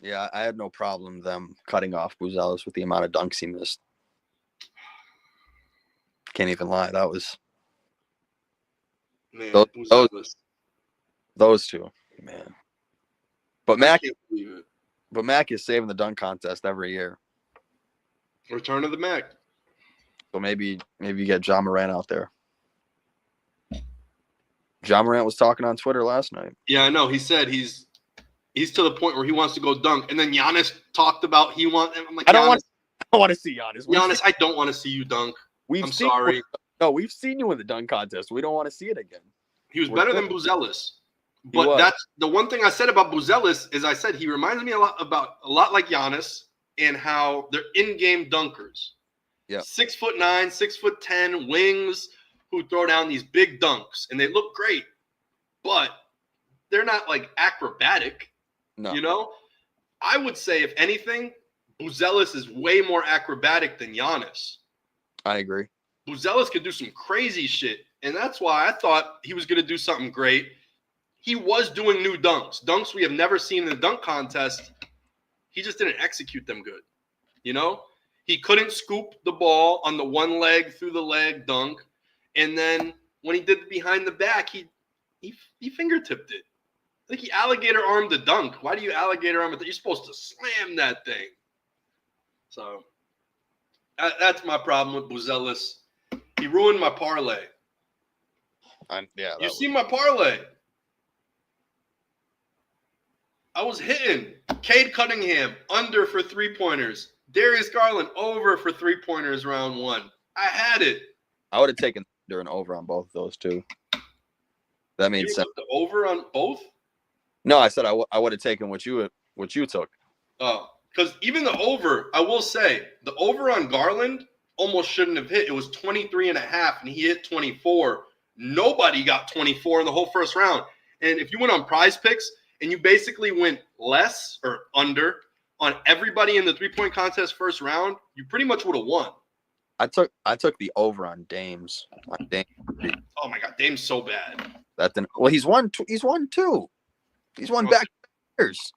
Yeah, I had no problem them cutting off Buzelis with the amount of dunks he missed. Can't even lie. That was man, those two, man. But Mac can't believe it. But Mac is saving the dunk contest every year. Return of the Mac. So maybe you get John Morant out there. John Morant was talking on Twitter last night. Yeah, I know. He said he's to the point where he wants to go dunk. And then Giannis talked about he wants. I'm like, I don't want to see Giannis. Giannis, I don't want to see you dunk. I'm sorry. We've seen you in the dunk contest. We don't want to see it again. He was better than Buzelis. But that's the one thing I said about Buzelis is I said he reminds me a lot like Giannis and how they're in-game dunkers. Yeah. 6'9", 6'10", wings who throw down these big dunks and they look great, but they're not like acrobatic. No. You know? I would say if anything, Buzelis is way more acrobatic than Giannis. I agree. Buzelis could do some crazy shit, and that's why I thought he was going to do something great. He was doing new dunks we have never seen in the dunk contest. He just didn't execute them good. You know, he couldn't scoop the ball on the one leg through the leg dunk. And then when he did the behind the back, he fingertipped it. think he alligator armed the dunk. Why do you alligator arm it? You're supposed to slam that thing. So that's my problem with Buzelis. He ruined my parlay. You see my parlay. I was hitting Cade Cunningham under for 3-pointers. Darius Garland over for 3-pointers round 1. I had it. I would have taken under and over on both of those two. That made sense. The over on both? No, I said I would have taken what you took. Oh, because even the over, I will say, the over on Garland almost shouldn't have hit. It was 23.5, and he hit 24. Nobody got 24 in the whole first round. And if you went on Prize Picks and you basically went less or under on everybody in the 3-point contest first round, you pretty much would have won. I took the over on Dame's. Oh my God, Dame's so bad. He's won 2. He's won back years.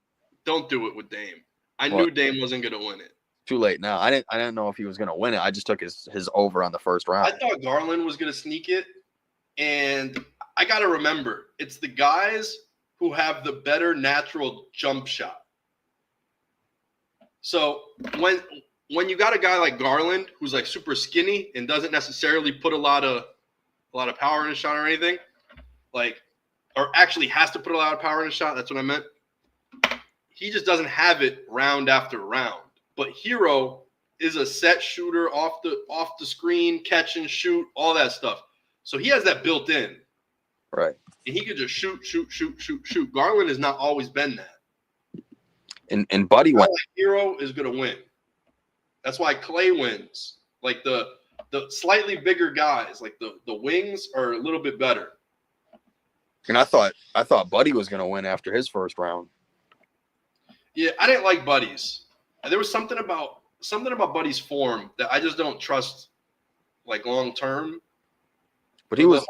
Don't do it with Dame. I knew Dame wasn't gonna win it. Too late now. I didn't know if he was gonna win it. I just took his over on the first round. I thought Garland was gonna sneak it, and I gotta remember, it's the guys who have the better natural jump shot. So when you got a guy like Garland who's like super skinny and doesn't necessarily put a lot of power in his shot or anything, or actually has to put a lot of power in his shot, that's what I meant. He just doesn't have it round after round. But Hero is a set shooter off the screen, catch and shoot, all that stuff. So he has that built in. Right. And he could just shoot. Garland has not always been that. And Buddy went. Hero is going to win. That's why Clay wins. Like the slightly bigger guys, like the wings are a little bit better. And I thought Buddy was going to win after his first round. Yeah, I didn't like Buddy's. There was something about Buddy's form that I just don't trust, like long term. But he was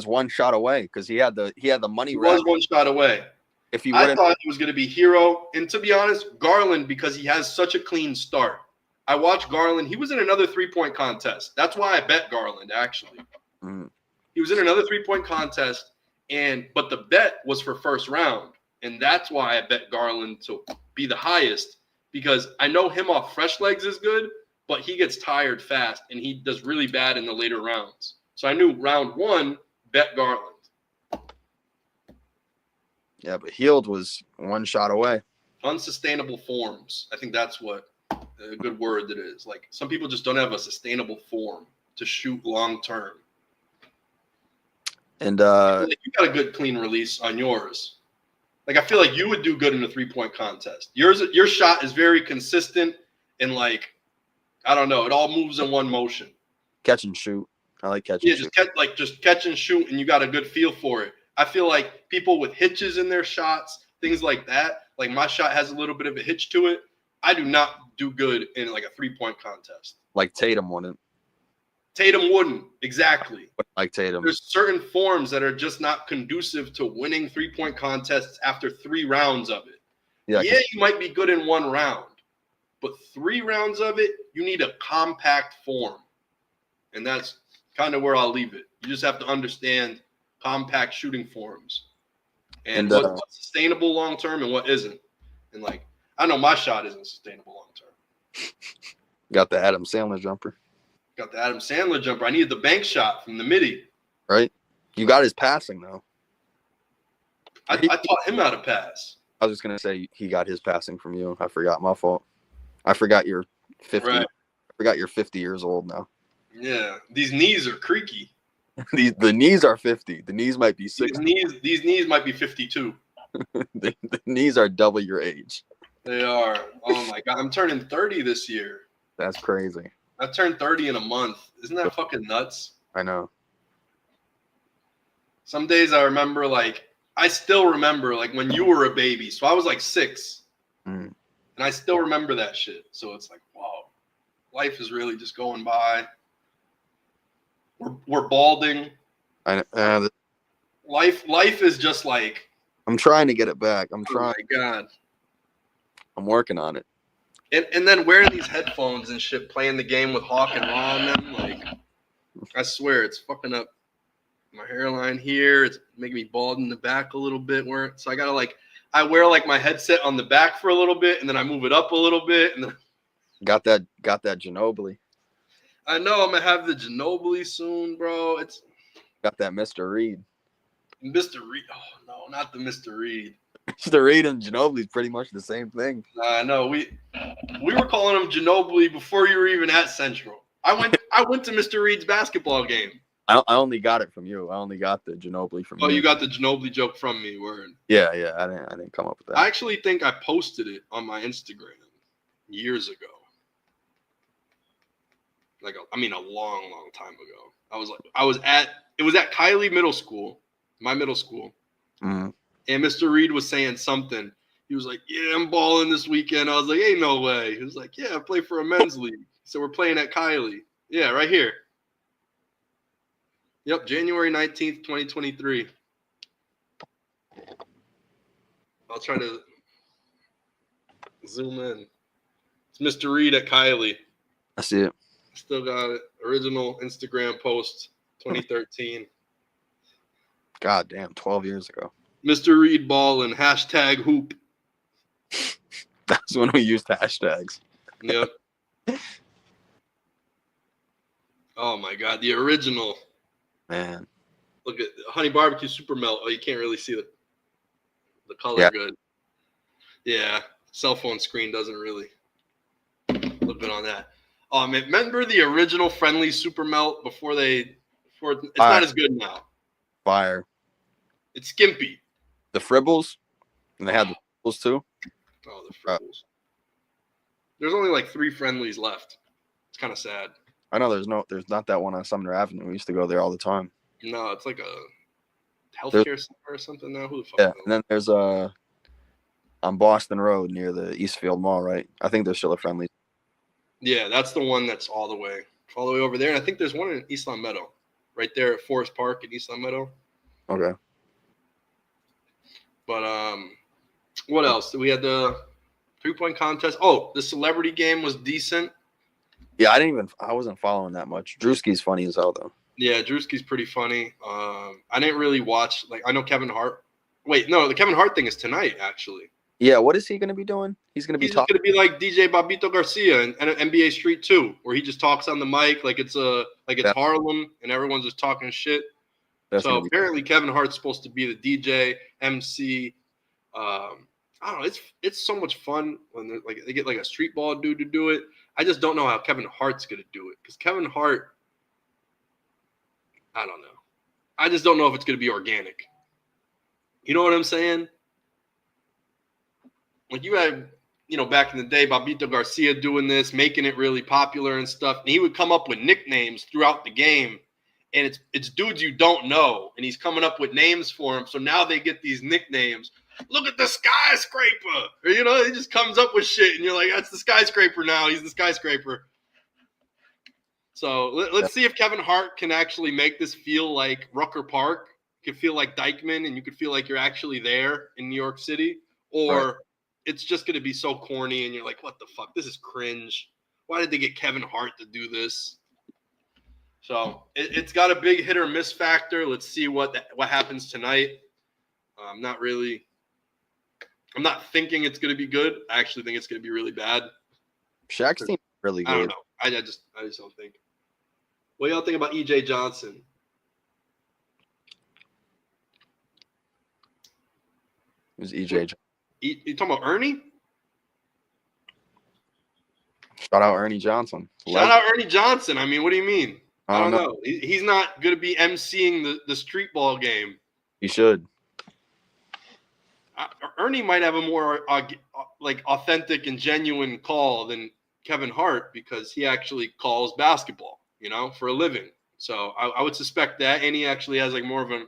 one shot away because he had the money. He was one shot away. I thought it was going to be Hero, and to be honest, Garland, because he has such a clean start. I watched Garland. He was in another 3-point contest. That's why I bet Garland, actually. Mm. He was in another 3-point contest, but the bet was for first round, and that's why I bet Garland to be the highest, because I know him off fresh legs is good, but he gets tired fast, and he does really bad in the later rounds. So I knew round 1, bet Garland. Yeah, but Healed was one shot away. Unsustainable forms. I think that's what a good word that is. Like, some people just don't have a sustainable form to shoot long term. And you got a good clean release on yours. Like, I feel like you would do good in a 3-point contest. Your shot is very consistent and, like, I don't know, it all moves in one motion. Catch and shoot. I like catch and shoot. Just catch and shoot, and you got a good feel for it. I feel like people with hitches in their shots, things like that, like my shot has a little bit of a hitch to it. I do not do good in like a 3-point contest. Like Tatum wouldn't. Tatum wouldn't, exactly. Like Tatum. There's certain forms that are just not conducive to winning 3-point contests after 3 rounds of it. Yeah, you might be good in 1 round, but 3 rounds of it, you need a compact form. And that's kind of where I'll leave it. You just have to understand compact shooting forms and what's sustainable long term and what isn't. And like, I know my shot isn't sustainable long term. Got the Adam Sandler jumper. I needed the bank shot from the midi. Right. You got his passing though. I taught him how to pass. I was just gonna say he got his passing from you. I forgot. My fault. I forgot you're 50. Right. I forgot you're 50 years old now. Yeah, these knees are creaky. The knees are 50. The knees might be 60. These knees might be 52. the knees are double your age. They are. Oh my God, I'm turning 30 this year. That's crazy. I turned 30 in a month. Isn't that fucking nuts? I know. Some days I still remember like when you were a baby. So I was like 6. And I still remember that shit. So it's like, wow, life is really just going by. We're balding. Life is just like. I'm trying to get it back. I'm trying. Oh my God. I'm working on it. And then wearing these headphones and shit, playing the game with Hawk and Raw on them, like, I swear it's fucking up my hairline here. It's making me bald in the back a little bit. So I gotta I wear my headset on the back for a little bit, and then I move it up a little bit, and then got that Ginobili. I know I'm gonna have the Ginobili soon, bro. It's got that Mr. Reed. Mr. Reed. Oh no, not the Mr. Reed. Mr. Reed and Ginobili is pretty much the same thing. No, we were calling him Ginobili before you were even at Central. I went to Mr. Reed's basketball game. I only got it from you. I only got the Ginobili from you. Oh, you got the Ginobili joke from me, word. Yeah. I didn't come up with that. I actually think I posted it on my Instagram years ago. A long time ago. It was at Kylie Middle School, my middle school. Mm-hmm. And Mr. Reed was saying something. He was like, yeah, I'm balling this weekend. I was like, ain't no way. He was like, yeah, I play for a men's league. So we're playing at Kylie. Yeah, right here. Yep, January 19th, 2023. I'll try to zoom in. It's Mr. Reed at Kylie. I see it. Still got it. Original Instagram post, 2013. God damn, 12 years ago. Mr. Reed ballin', #hoop. That's when we used hashtags. Yep. Oh my God, the original. Man. Look at Honey Barbecue Super Melt. Oh, you can't really see the color good. Yeah, cell phone screen doesn't really look good on that. Remember the original Friendly Super Melt before it's not as good now. Fire. It's skimpy. The Fribbles? And they had the Fribbles too? Oh, the Fribbles. There's only 3 Friendlies left. It's kind of sad. I know there's not that one on Sumner Avenue. We used to go there all the time. No, it's like a healthcare center or something now. Who the fuck knows? And then there's on Boston Road near the Eastfield Mall, right? I think there's still a Friendly. Yeah, that's the one that's all the way over there. And I think there's one in East Long Meadow, right there at Forest Park in East Long Meadow. Okay. But what else? We had the 3-point contest. Oh, the celebrity game was decent. Yeah, I wasn't following that much. Drewski's funny as hell though. Yeah, Drewski's pretty funny. I didn't really watch. I know Kevin Hart. Wait, no, the Kevin Hart thing is tonight actually. Yeah, what is he going to be doing? He's going to be going to be like DJ Babito Garcia in NBA Street 2, where he just talks on the mic like it's Harlem and everyone's just talking shit. So apparently Kevin Hart's supposed to be the DJ, MC. I don't know. It's so much fun when they get a street ball dude to do it. I just don't know how Kevin Hart's going to do it because Kevin Hart, I don't know. I just don't know if it's going to be organic. You know what I'm saying? You had, back in the day, Babito Garcia doing this, making it really popular and stuff. And he would come up with nicknames throughout the game. And it's dudes you don't know. And he's coming up with names for them. So now they get these nicknames. Look at the skyscraper. Or, he just comes up with shit. And you're like, that's the skyscraper now. He's the skyscraper. So let's see if Kevin Hart can actually make this feel like Rucker Park. You can feel like Dykeman. And you can feel like you're actually there in New York City. Or it's just going to be so corny. And you're like, what the fuck? This is cringe. Why did they get Kevin Hart to do this? So it's got a big hit or miss factor. Let's see what happens tonight. I'm not thinking it's going to be good. I actually think it's going to be really bad. Shaq's team really good. I don't know. I just don't think. What do y'all think about EJ Johnson? Who's EJ? You talking about Ernie? Shout out Ernie Johnson. Shout out Ernie Johnson. I mean, what do you mean? I don't know. He's not going to be emceeing the street ball game. He should. Ernie might have a more authentic and genuine call than Kevin Hart because he actually calls basketball, for a living. So I would suspect that, and he actually has more of an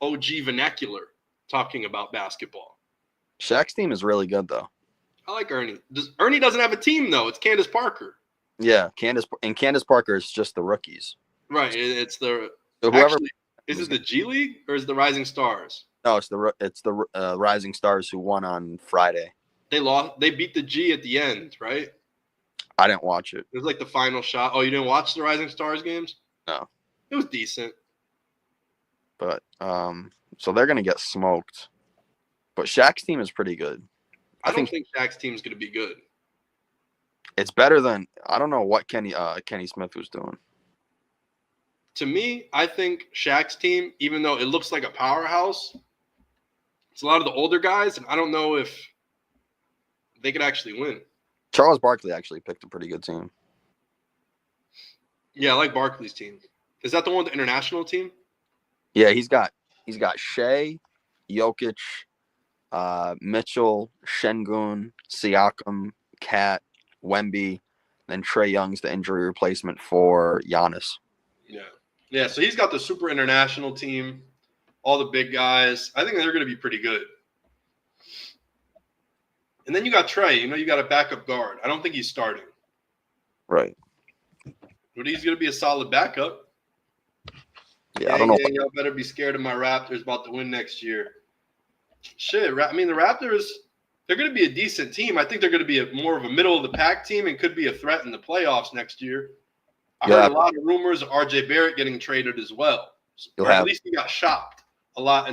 OG vernacular talking about basketball. Shaq's team is really good though. I like Ernie. Ernie doesn't have a team though. It's Candace Parker. Yeah, Candace Parker is just the rookies. Right. It's the is it the G League or is it the Rising Stars? No, it's the Rising Stars who won on Friday. They beat the G at the end, right? I didn't watch it. It was the final shot. Oh, you didn't watch the Rising Stars games? No. It was decent. But so they're gonna get smoked. But Shaq's team is pretty good. I don't think Shaq's team's going to be good. It's better than I don't know what Kenny Smith was doing. To me, I think Shaq's team, even though it looks like a powerhouse, it's a lot of the older guys, and I don't know if they could actually win. Charles Barkley actually picked a pretty good team. Yeah, I like Barkley's team. Is that the one with the international team? Yeah, he's got Shea, Jokic, Mitchell, Şengün, Siakam, Cat, Wemby, then Trae Young's the injury replacement for Giannis. Yeah. So he's got the super international team, all the big guys. I think they're going to be pretty good. And then you got Trae. You got a backup guard. I don't think he's starting. Right. But he's going to be a solid backup. Yeah, I don't know. Y'all better be scared of my Raptors about to win next year. Shit, I mean, the Raptors, they're going to be a decent team. I think they're going to be more of a middle-of-the-pack team and could be a threat in the playoffs next year. I heard a lot of rumors of R.J. Barrett getting traded as well. At least he got shopped a lot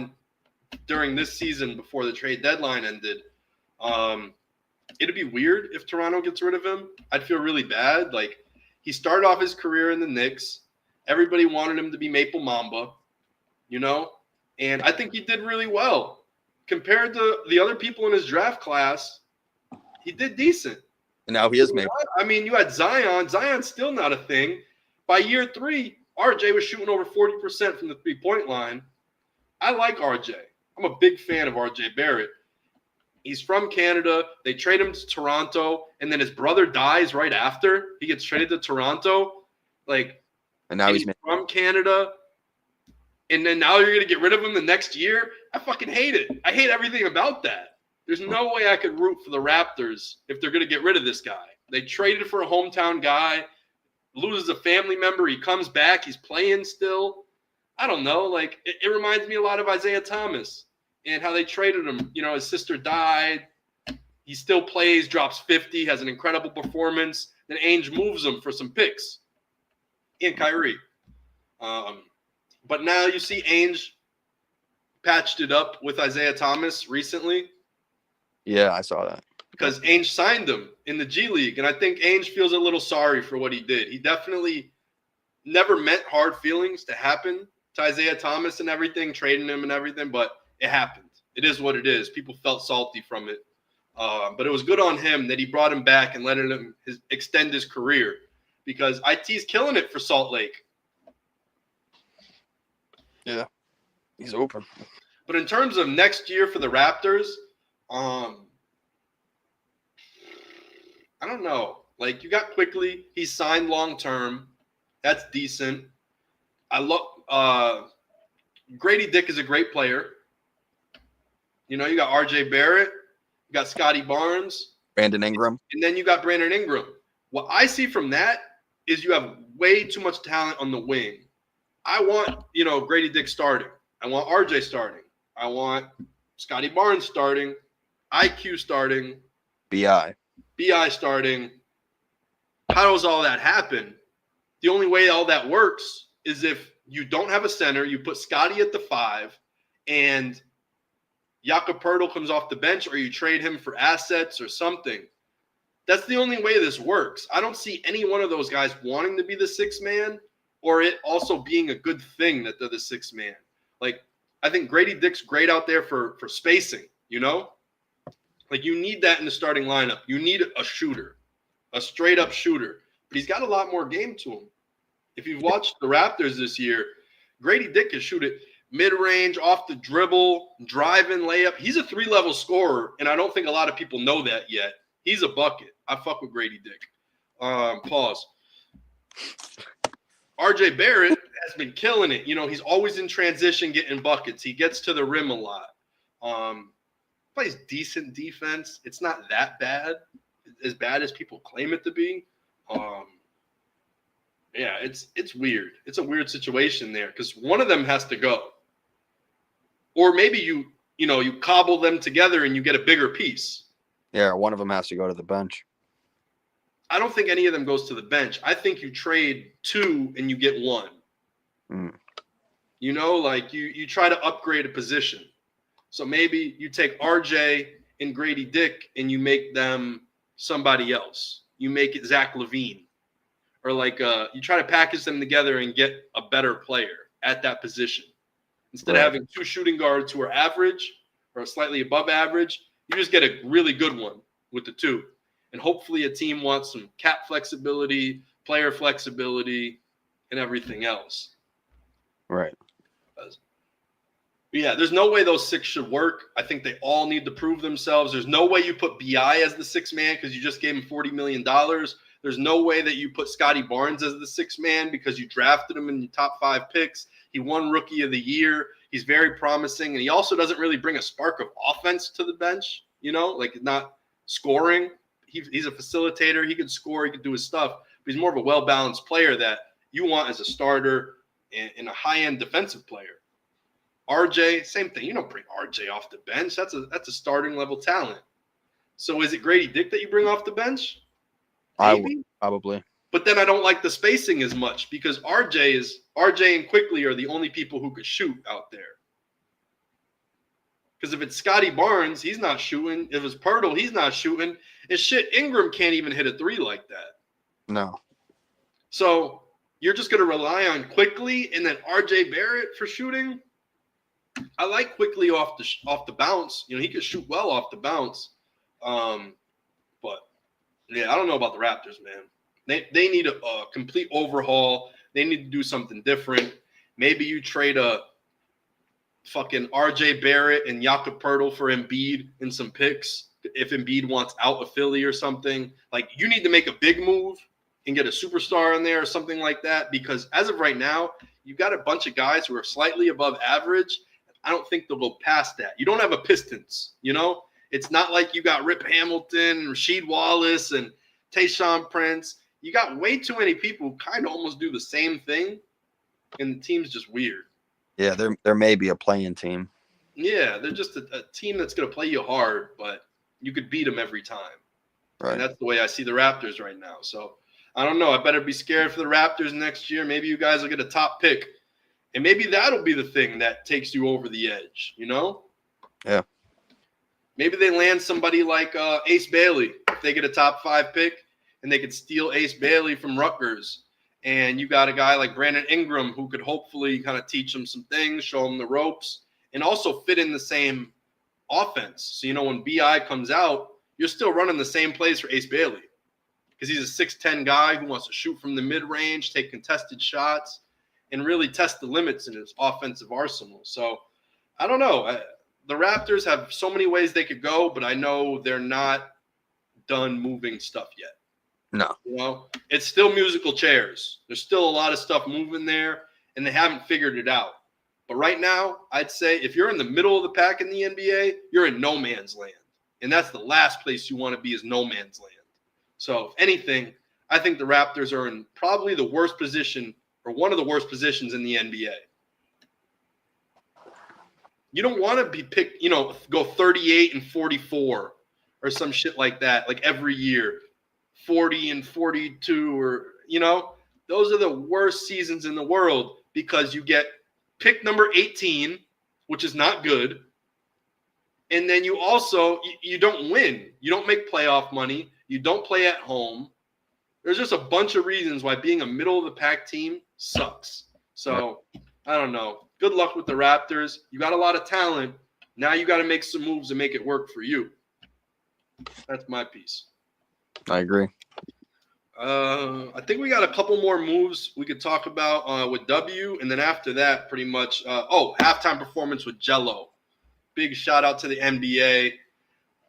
during this season before the trade deadline ended. It'd be weird if Toronto gets rid of him. I'd feel really bad. Like, he started off his career in the Knicks. Everybody wanted him to be Maple Mamba, and I think he did really well. Compared to the other people in his draft class, he did decent. And now he is Maple. I mean, you had Zion. Zion's still not a thing. By year 3, RJ was shooting over 40% from the three-point line. I like RJ. I'm a big fan of RJ Barrett. He's from Canada. They trade him to Toronto, and then his brother dies right after. He gets traded to Toronto. And now he's from Canada. And then now you're going to get rid of him the next year? I fucking hate it. I hate everything about that. There's no way I could root for the Raptors if they're going to get rid of this guy. They traded for a hometown guy, loses a family member. He comes back. He's playing still. I don't know. It reminds me a lot of Isaiah Thomas and how they traded him. His sister died. He still plays, drops 50, has an incredible performance. Then Ainge moves him for some picks. And Kyrie. But now you see Ainge patched it up with Isaiah Thomas recently. Yeah, I saw that. Because Ainge signed him in the G League. And I think Ainge feels a little sorry for what he did. He definitely never meant hard feelings to happen to Isaiah Thomas and everything, trading him and everything, but it happened. It is what it is. People felt salty from it. But it was good on him that he brought him back and let him extend his career. Because IT's killing it for Salt Lake. Yeah, he's open. But in terms of next year for the Raptors, I don't know. You got Quickly. He's signed long-term. That's decent. I love Grady Dick is a great player. You got R.J. Barrett. You got Scotty Barnes. Brandon Ingram. And then you got Brandon Ingram. What I see from that is you have way too much talent on the wing. I want, Grady Dick starting. I want RJ starting. I want Scotty Barnes starting. IQ starting. BI starting. How does all that happen? The only way all that works is if you don't have a center, you put Scotty at the 5, and Jakob Poeltl comes off the bench, or you trade him for assets or something. That's the only way this works. I don't see any one of those guys wanting to be the 6th man, or it also being a good thing that they're the 6th man. I think Grady Dick's great out there for spacing, you need that in the starting lineup. You need a shooter, a straight-up shooter. But he's got a lot more game to him. If you've watched the Raptors this year, Grady Dick can shoot it mid-range, off the dribble, driving, layup. He's a 3-level scorer, and I don't think a lot of people know that yet. He's a bucket. I fuck with Grady Dick. Pause. RJ Barrett has been killing it. He's always in transition getting buckets. He gets to the rim a lot. Plays decent defense. It's not that bad, as bad as people claim it to be. Yeah, it's weird. It's a weird situation there because one of them has to go. Or maybe you cobble them together and you get a bigger piece. Yeah, one of them has to go to the bench. I don't think any of them goes to the bench. I think you trade 2 and you get 1. Like you try to upgrade a position. So maybe you take RJ and Grady Dick and you make them somebody else. You make it Zach LaVine. Or you try to package them together and get a better player at that position. Instead of having two shooting guards who are average or slightly above average, you just get a really good one with the two. And hopefully a team wants some cap flexibility, player flexibility, and everything else. Right. Yeah, there's no way those six should work. I think they all need to prove themselves. There's no way you put BI as the sixth man because you just gave him $40 million. There's no way that you put Scotty Barnes as the sixth man because you drafted him in the top 5 picks. He won Rookie of the Year. He's very promising. And he also doesn't really bring a spark of offense to the bench, not scoring. He's a facilitator. He can score. He can do his stuff. But he's more of a well-balanced player that you want as a starter and a high-end defensive player. RJ, same thing. You don't bring RJ off the bench. That's a starting level talent. So is it Grady Dick that you bring off the bench? Maybe. I would, probably. But then I don't like the spacing as much because RJ and Quickly are the only people who could shoot out there. Because if it's Scotty Barnes, he's not shooting. If it's Pirtle, he's not shooting. And shit, Ingram can't even hit a 3 like that. No. So you're just going to rely on Quickly and then RJ Barrett for shooting? I like Quickly off the bounce. He could shoot well off the bounce. But yeah, I don't know about the Raptors, man. They need a complete overhaul. They need to do something different. Maybe you trade a fucking RJ Barrett and Jakob Poeltl for Embiid and some picks if Embiid wants out of Philly or something. You need to make a big move and get a superstar in there or something like that because as of right now, you've got a bunch of guys who are slightly above average. I don't think they'll go past that. You don't have a Pistons, It's not like you got Rip Hamilton, Rasheed Wallace, and Tayshaun Prince. You got way too many people who kind of almost do the same thing, and the team's just weird. Yeah, there may be a playing team. Yeah, they're just a team that's going to play you hard, but you could beat them every time. Right. And that's the way I see the Raptors right now. So I don't know. I better be scared for the Raptors next year. Maybe you guys will get a top pick. And maybe that'll be the thing that takes you over the edge, Yeah. Maybe they land somebody like Ace Bailey if they get a top 5 pick and they could steal Ace Bailey from Rutgers. And you got a guy like Brandon Ingram who could hopefully kind of teach them some things, show them the ropes, and also fit in the same offense. So, when BI comes out, you're still running the same plays for Ace Bailey because he's a 6'10 guy who wants to shoot from the mid-range, take contested shots, and really test the limits in his offensive arsenal. So, I don't know. The Raptors have so many ways they could go, but I know they're not done moving stuff yet. No. It's still musical chairs. There's still a lot of stuff moving there, and they haven't figured it out. But right now, I'd say if you're in the middle of the pack in the NBA, you're in no man's land. And that's the last place you want to be is no man's land. So, if anything, I think the Raptors are in probably the worst position or one of the worst positions in the NBA. You don't want to be picked, go 38 and 44 or some shit like that, like every year, 40 and 42 or, those are the worst seasons in the world because you get pick number 18, which is not good. And then you also, you don't win. You don't make playoff money. You don't play at home. There's just a bunch of reasons why being a middle of the pack team sucks. So I don't know. Good luck with the Raptors. You got a lot of talent. Now you got to make some moves and make it work for you. That's my piece. I agree. I think we got a couple more moves we could talk about with W. And then after that, pretty much, halftime performance with Jello. Big shout out to the NBA.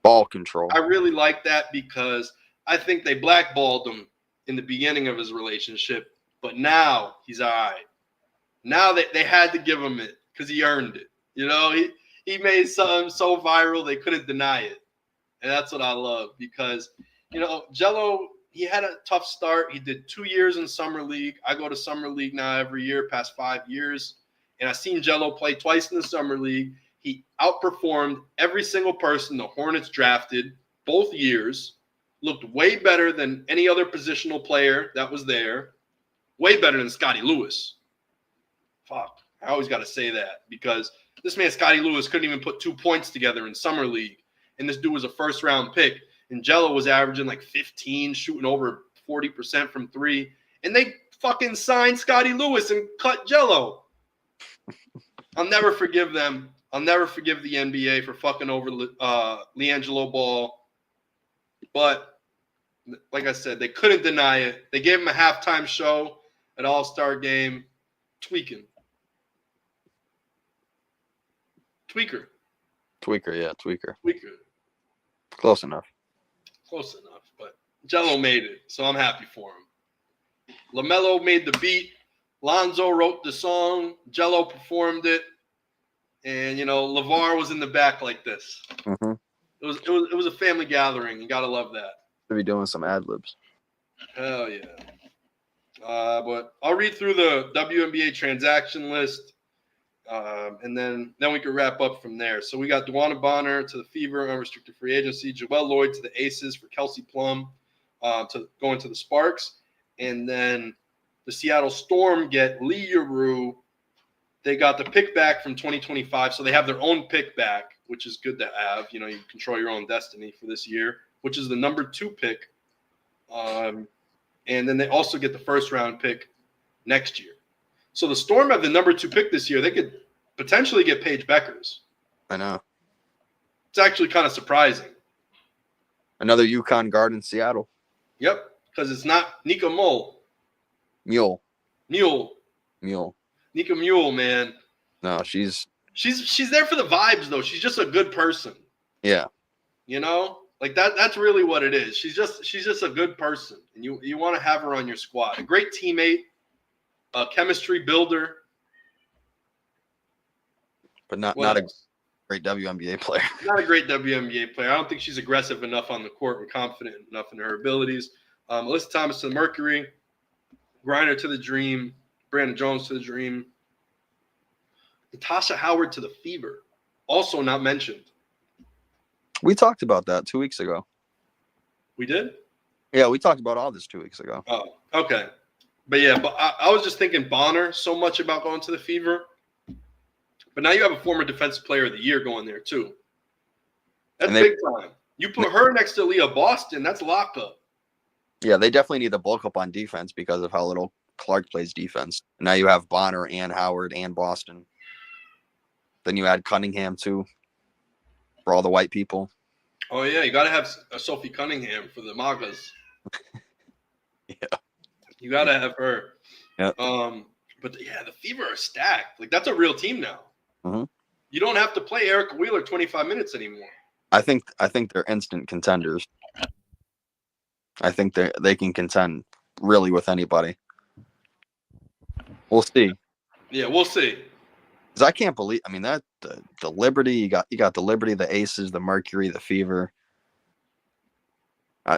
Ball control. I really like that because I think they blackballed him in the beginning of his relationship. But now he's all right. Now they had to give him it because he earned it. He made something so viral they couldn't deny it. And that's what I love because, Jello, he had a tough start. He did 2 years in Summer League. I go to Summer League now every year, past 5 years. And I've seen Jello play twice in the Summer League. He outperformed every single person the Hornets drafted both years. Looked way better than any other positional player that was there. Way better than Scotty Lewis. Fuck. I always got to say that because this man, Scotty Lewis, couldn't even put 2 points together in Summer League. And this dude was a first-round pick. And Jello was averaging like 15, shooting over 40% from three. And they fucking signed Scotty Lewis and cut Jello. I'll never forgive them. I'll never forgive the NBA for fucking over LiAngelo Ball. But like I said, they couldn't deny it. They gave him a halftime show at All-Star Game. Tweaker. Close enough. But Jello made it, so I'm happy for him. LaMelo made the beat. Lonzo wrote the song. Jello performed it. And, LeVar was in the back like this. Mm-hmm. It was a family gathering. You got to love that. Should be doing some ad-libs. Hell yeah. But I'll read through the WNBA transaction list, and then we can wrap up from there. So we got Dewana Bonner to the Fever, unrestricted free agency. Joelle Lloyd to the Aces for Kelsey Plum to going to the Sparks. And then the Seattle Storm get Lee Giroux. They got the pick back from 2025, so they have their own pick back, which is good to have. You control your own destiny for this year, which is the number 2 pick. And then they also get the first-round pick next year. So the Storm have the number 2 pick this year. They could potentially get Paige Beckers. I know. It's actually kind of surprising. Another UConn guard in Seattle. Yep, because it's not Nika Mule. Nika Mule, man. No, she's there for the vibes, though. She's just a good person. Yeah. Like that's really what it is. She's just a good person, and you want to have her on your squad. A great teammate, a chemistry builder, but not a great WNBA player. Not a great WNBA player. I don't think she's aggressive enough on the court and confident enough in her abilities. Alyssa Thomas to the Mercury, Griner to the Dream, Brandon Jones to the Dream, Natasha Howard to the Fever, also not mentioned. We talked about that 2 weeks ago. We did? Yeah, we talked about all this 2 weeks ago. Oh, okay. But I was just thinking Bonner so much about going to the Fever. But now you have a former Defensive Player of the Year going there, too. That's big time. You put her next to Leah Boston, that's lockup. Yeah, they definitely need to bulk up on defense because of how little Clark plays defense. And now you have Bonner and Howard and Boston. Then you add Cunningham, too, for all the white people. Oh, yeah, you got to have Sophie Cunningham for the MAGAs. Yeah. You got to have her. Yeah. But, the Fever are stacked. Like, that's a real team now. Mm-hmm. You don't have to play Erica Wheeler 25 minutes anymore. I think they're instant contenders. I think they can contend really with anybody. We'll see. Yeah, we'll see. Because I can't believe. I mean, that the Liberty. You got the Liberty, the Aces, the Mercury, the Fever.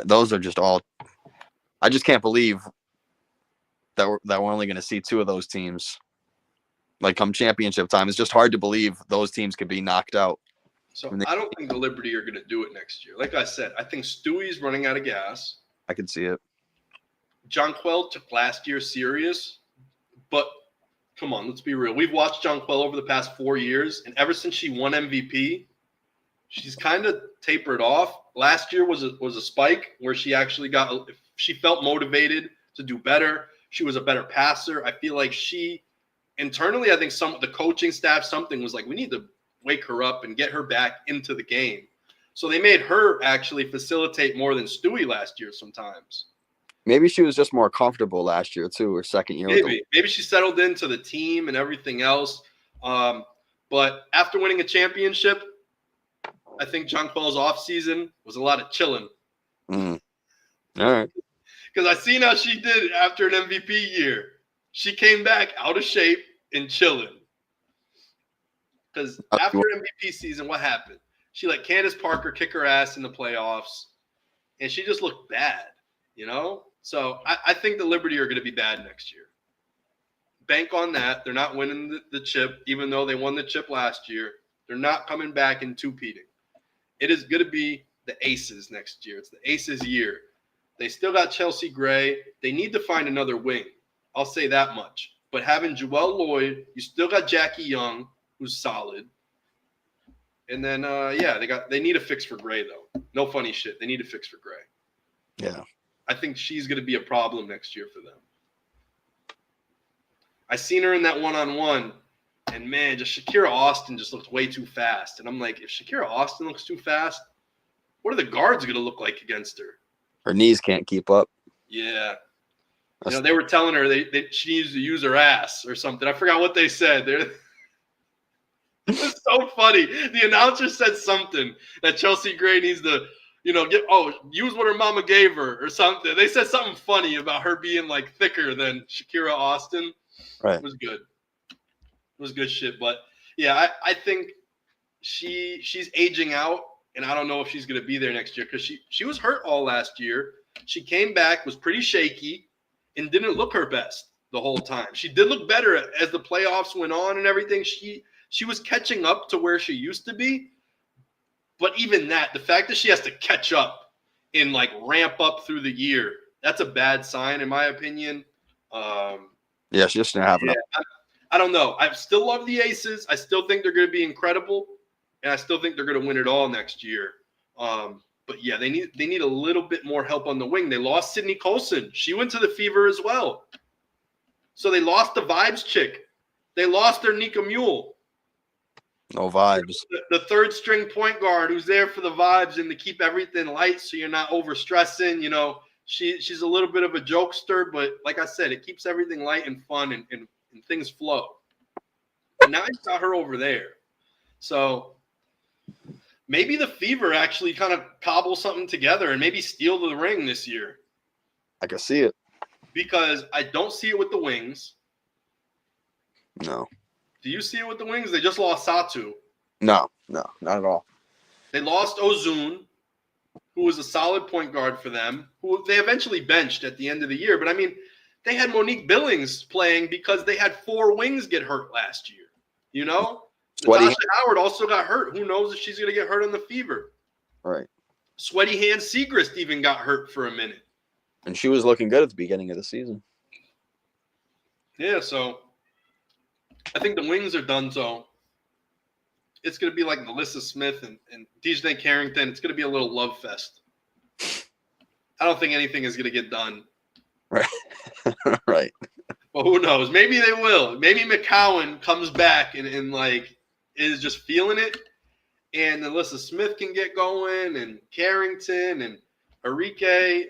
Those are just all. I just can't believe that we're only going to see 2 of those teams. Like come championship time, it's just hard to believe those teams could be knocked out. So I don't think the Liberty are going to do it next year. Like I said, I think Stewie's running out of gas. I could see it. Jonquel took last year serious, but come on, let's be real. We've watched Jonquel over the past 4 years, and ever since she won MVP, she's kind of tapered off. Last year was a spike where she actually she felt motivated to do better. She was a better passer. I feel like internally, I think the coaching staff, something was like, we need to wake her up and get her back into the game. So they made her actually facilitate more than Stewie last year sometimes. Maybe she was just more comfortable last year, too, her second year. Maybe she settled into the team and everything else. But after winning a championship, I think Jonquel's offseason was a lot of chilling. Mm. All right. Because I seen how she did after an MVP year. She came back out of shape and chilling. Because after an MVP season, what happened? She let Candace Parker kick her ass in the playoffs, and she just looked bad, So I think the Liberty are going to be bad next year. Bank on that. They're not winning the chip, even though they won the chip last year. They're not coming back and two-peating. It is going to be the Aces next year. It's the Aces' year. They still got Chelsea Gray. They need to find another wing. I'll say that much. But having Joelle Lloyd, you still got Jackie Young, who's solid. And then, they need a fix for Gray, though. No funny shit. They need a fix for Gray. Yeah. I think she's going to be a problem next year for them. I seen her in that one-on-one, and, man, just Shakira Austin just looked way too fast. And I'm like, if Shakira Austin looks too fast, what are the guards going to look like against her? Her knees can't keep up. Yeah. They were telling her she needs to use her ass or something. I forgot what they said. It's so funny. The announcer said something that Chelsea Gray needs to, use what her mama gave her or something. They said something funny about her being like thicker than Shakira Austin. Right. It was good. It was good shit. But yeah, I think she's aging out, and I don't know if she's gonna be there next year because she was hurt all last year. She came back, was pretty shaky, and didn't look her best the whole time. She did look better as the playoffs went on and everything. She was catching up to where she used to be. But even that, the fact that she has to catch up and like ramp up through the year, that's a bad sign in my opinion. Yeah, she just didn't have enough. I don't know. I still love the Aces. I still think they're going to be incredible, and I still think they're going to win it all next year. But yeah, they need a little bit more help on the wing. They lost Sydney Colson. She went to the Fever as well. So they lost the Vibes chick. They lost their Nika Mule. No vibes. The third string point guard who's there for the vibes and to keep everything light so you're not overstressing. She's a little bit of a jokester, but like I said, it keeps everything light and fun and things flow. And now he's got her over there. So maybe the Fever actually kind of cobble something together and maybe steal the ring this year. I can see it. Because I don't see it with the Wings. No. Do you see it with the Wings? They just lost Satu. No, not at all. They lost Ozun, who was a solid point guard for them, who they eventually benched at the end of the year. But, I mean, they had Monique Billings playing because they had 4 wings get hurt last year. Natasha Howard also got hurt. Who knows if she's going to get hurt on the Fever. Right. Sweaty Hand Segrist even got hurt for a minute. And she was looking good at the beginning of the season. Yeah, so I think the Wings are done. So it's going to be like Melissa Smith and DJ Carrington. It's going to be a little love fest. I don't think anything is going to get done. Right. Right. Well, who knows? Maybe they will. Maybe McCowan comes back and like is just feeling it. And Melissa Smith can get going and Carrington and Enrique.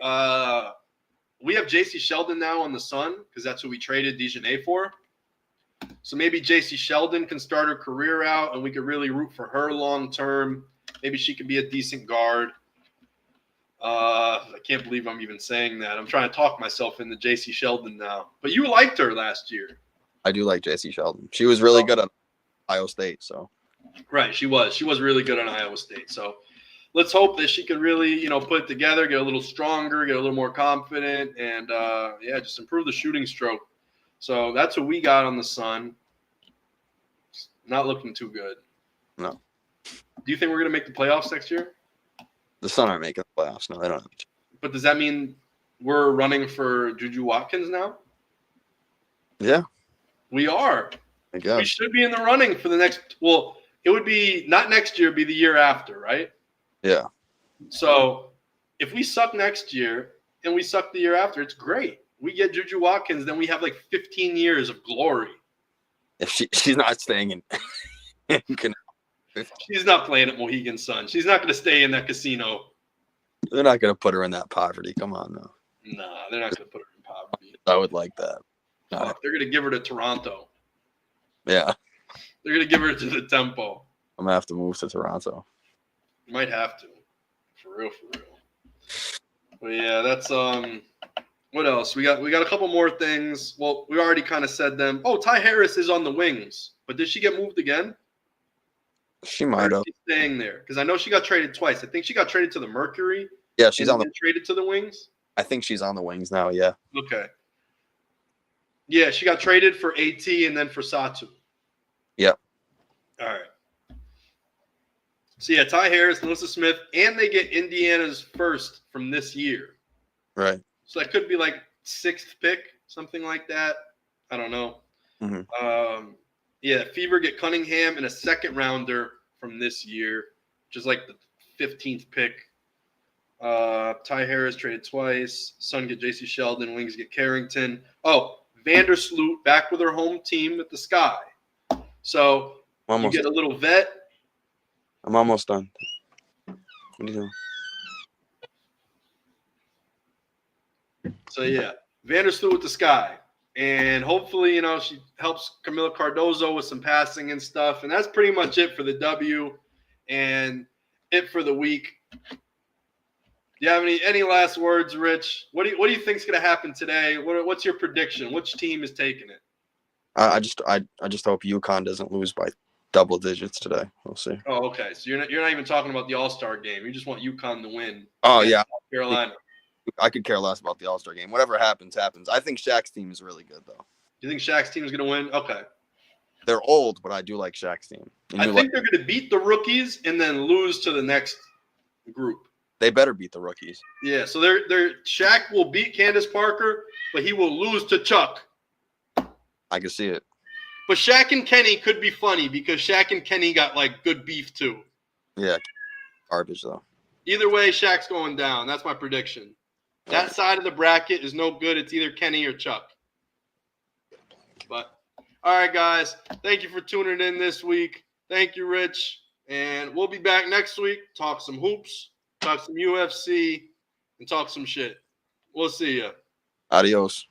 We have JC Sheldon now on the Sun because that's who we traded Dejanay for. So maybe JC Sheldon can start her career out and we could really root for her long term. Maybe she could be a decent guard. I can't believe I'm even saying that. I'm trying to talk myself into JC Sheldon now. But you liked her last year. I do like JC Sheldon. She was really good at Ohio State. So right, she was. She was really good on Iowa State. So let's hope that she can really, put it together, get a little stronger, get a little more confident, and just improve the shooting stroke. So that's what we got on the Sun. Not looking too good. No. Do you think we're going to make the playoffs next year? The Sun aren't making the playoffs. No, they don't have to. But does that mean we're running for Juju Watkins now? Yeah. We are. I guess. We should be in the running for the next – well, it would be not next year, it would be the year after, right? Yeah. So if we suck next year and we suck the year after, it's great. We get Juju Watkins, then we have like 15 years of glory. If she's not staying in She's not playing at Mohegan Sun. She's not going to stay in that casino. They're not going to put her in that poverty. Come on, no. Nah, they're not going to put her in poverty. I would like that. Fuck, they're going to give her to Toronto. Yeah. They're going to give her to the Tempo. I'm going to have to move to Toronto. You might have to. For real. But yeah, that's what else? We got a couple more things. Well, we already kind of said them. Oh, Ty Harris is on the Wings. But did she get moved again? She might have. She's staying there because I know she got traded twice. I think she got traded to the Mercury. Yeah, she's on the traded to the Wings. I think she's on the Wings now. Yeah. Okay. Yeah, she got traded for AT and then for Satu. Yep. All right. So yeah, Ty Harris, Melissa Smith, and they get Indiana's first from this year. Right. So that could be like 6th pick, something like that. I don't know. Yeah, Fever get Cunningham and a second rounder from this year, which is like the 15th pick. Ty Harris traded twice. Sun get J.C. Sheldon. Wings get Carrington. Oh, Vandersloot back with her home team at the Sky. So you get a little vet. I'm almost done. What are you doing? So, yeah, Vandersloot with the Sky. And hopefully, she helps Camila Cardozo with some passing and stuff. And that's pretty much it for the W and it for the week. Do you have any last words, Rich? What do you think's going to happen today? What's your prediction? Which team is taking it? I just hope UConn doesn't lose by double digits today. We'll see. Oh, okay. So you're not even talking about the All-Star game. You just want UConn to win. Oh yeah, South Carolina. I could care less about the All-Star game. Whatever happens, happens. I think Shaq's team is really good though. You think Shaq's team is going to win? Okay. They're old, but I do like Shaq's team. I think they're going to beat the rookies and then lose to the next group. They better beat the rookies. Yeah, so Shaq will beat Candace Parker, but he will lose to Chuck. I can see it. But Shaq and Kenny could be funny because Shaq and Kenny got like good beef too. Yeah, garbage though. Either way, Shaq's going down. That's my prediction. That side of the bracket is no good. It's either Kenny or Chuck. But all right, guys, thank you for tuning in this week. Thank you, Rich, and we'll be back next week. Talk some hoops. Talk some UFC, and talk some shit. We'll see ya. Adios.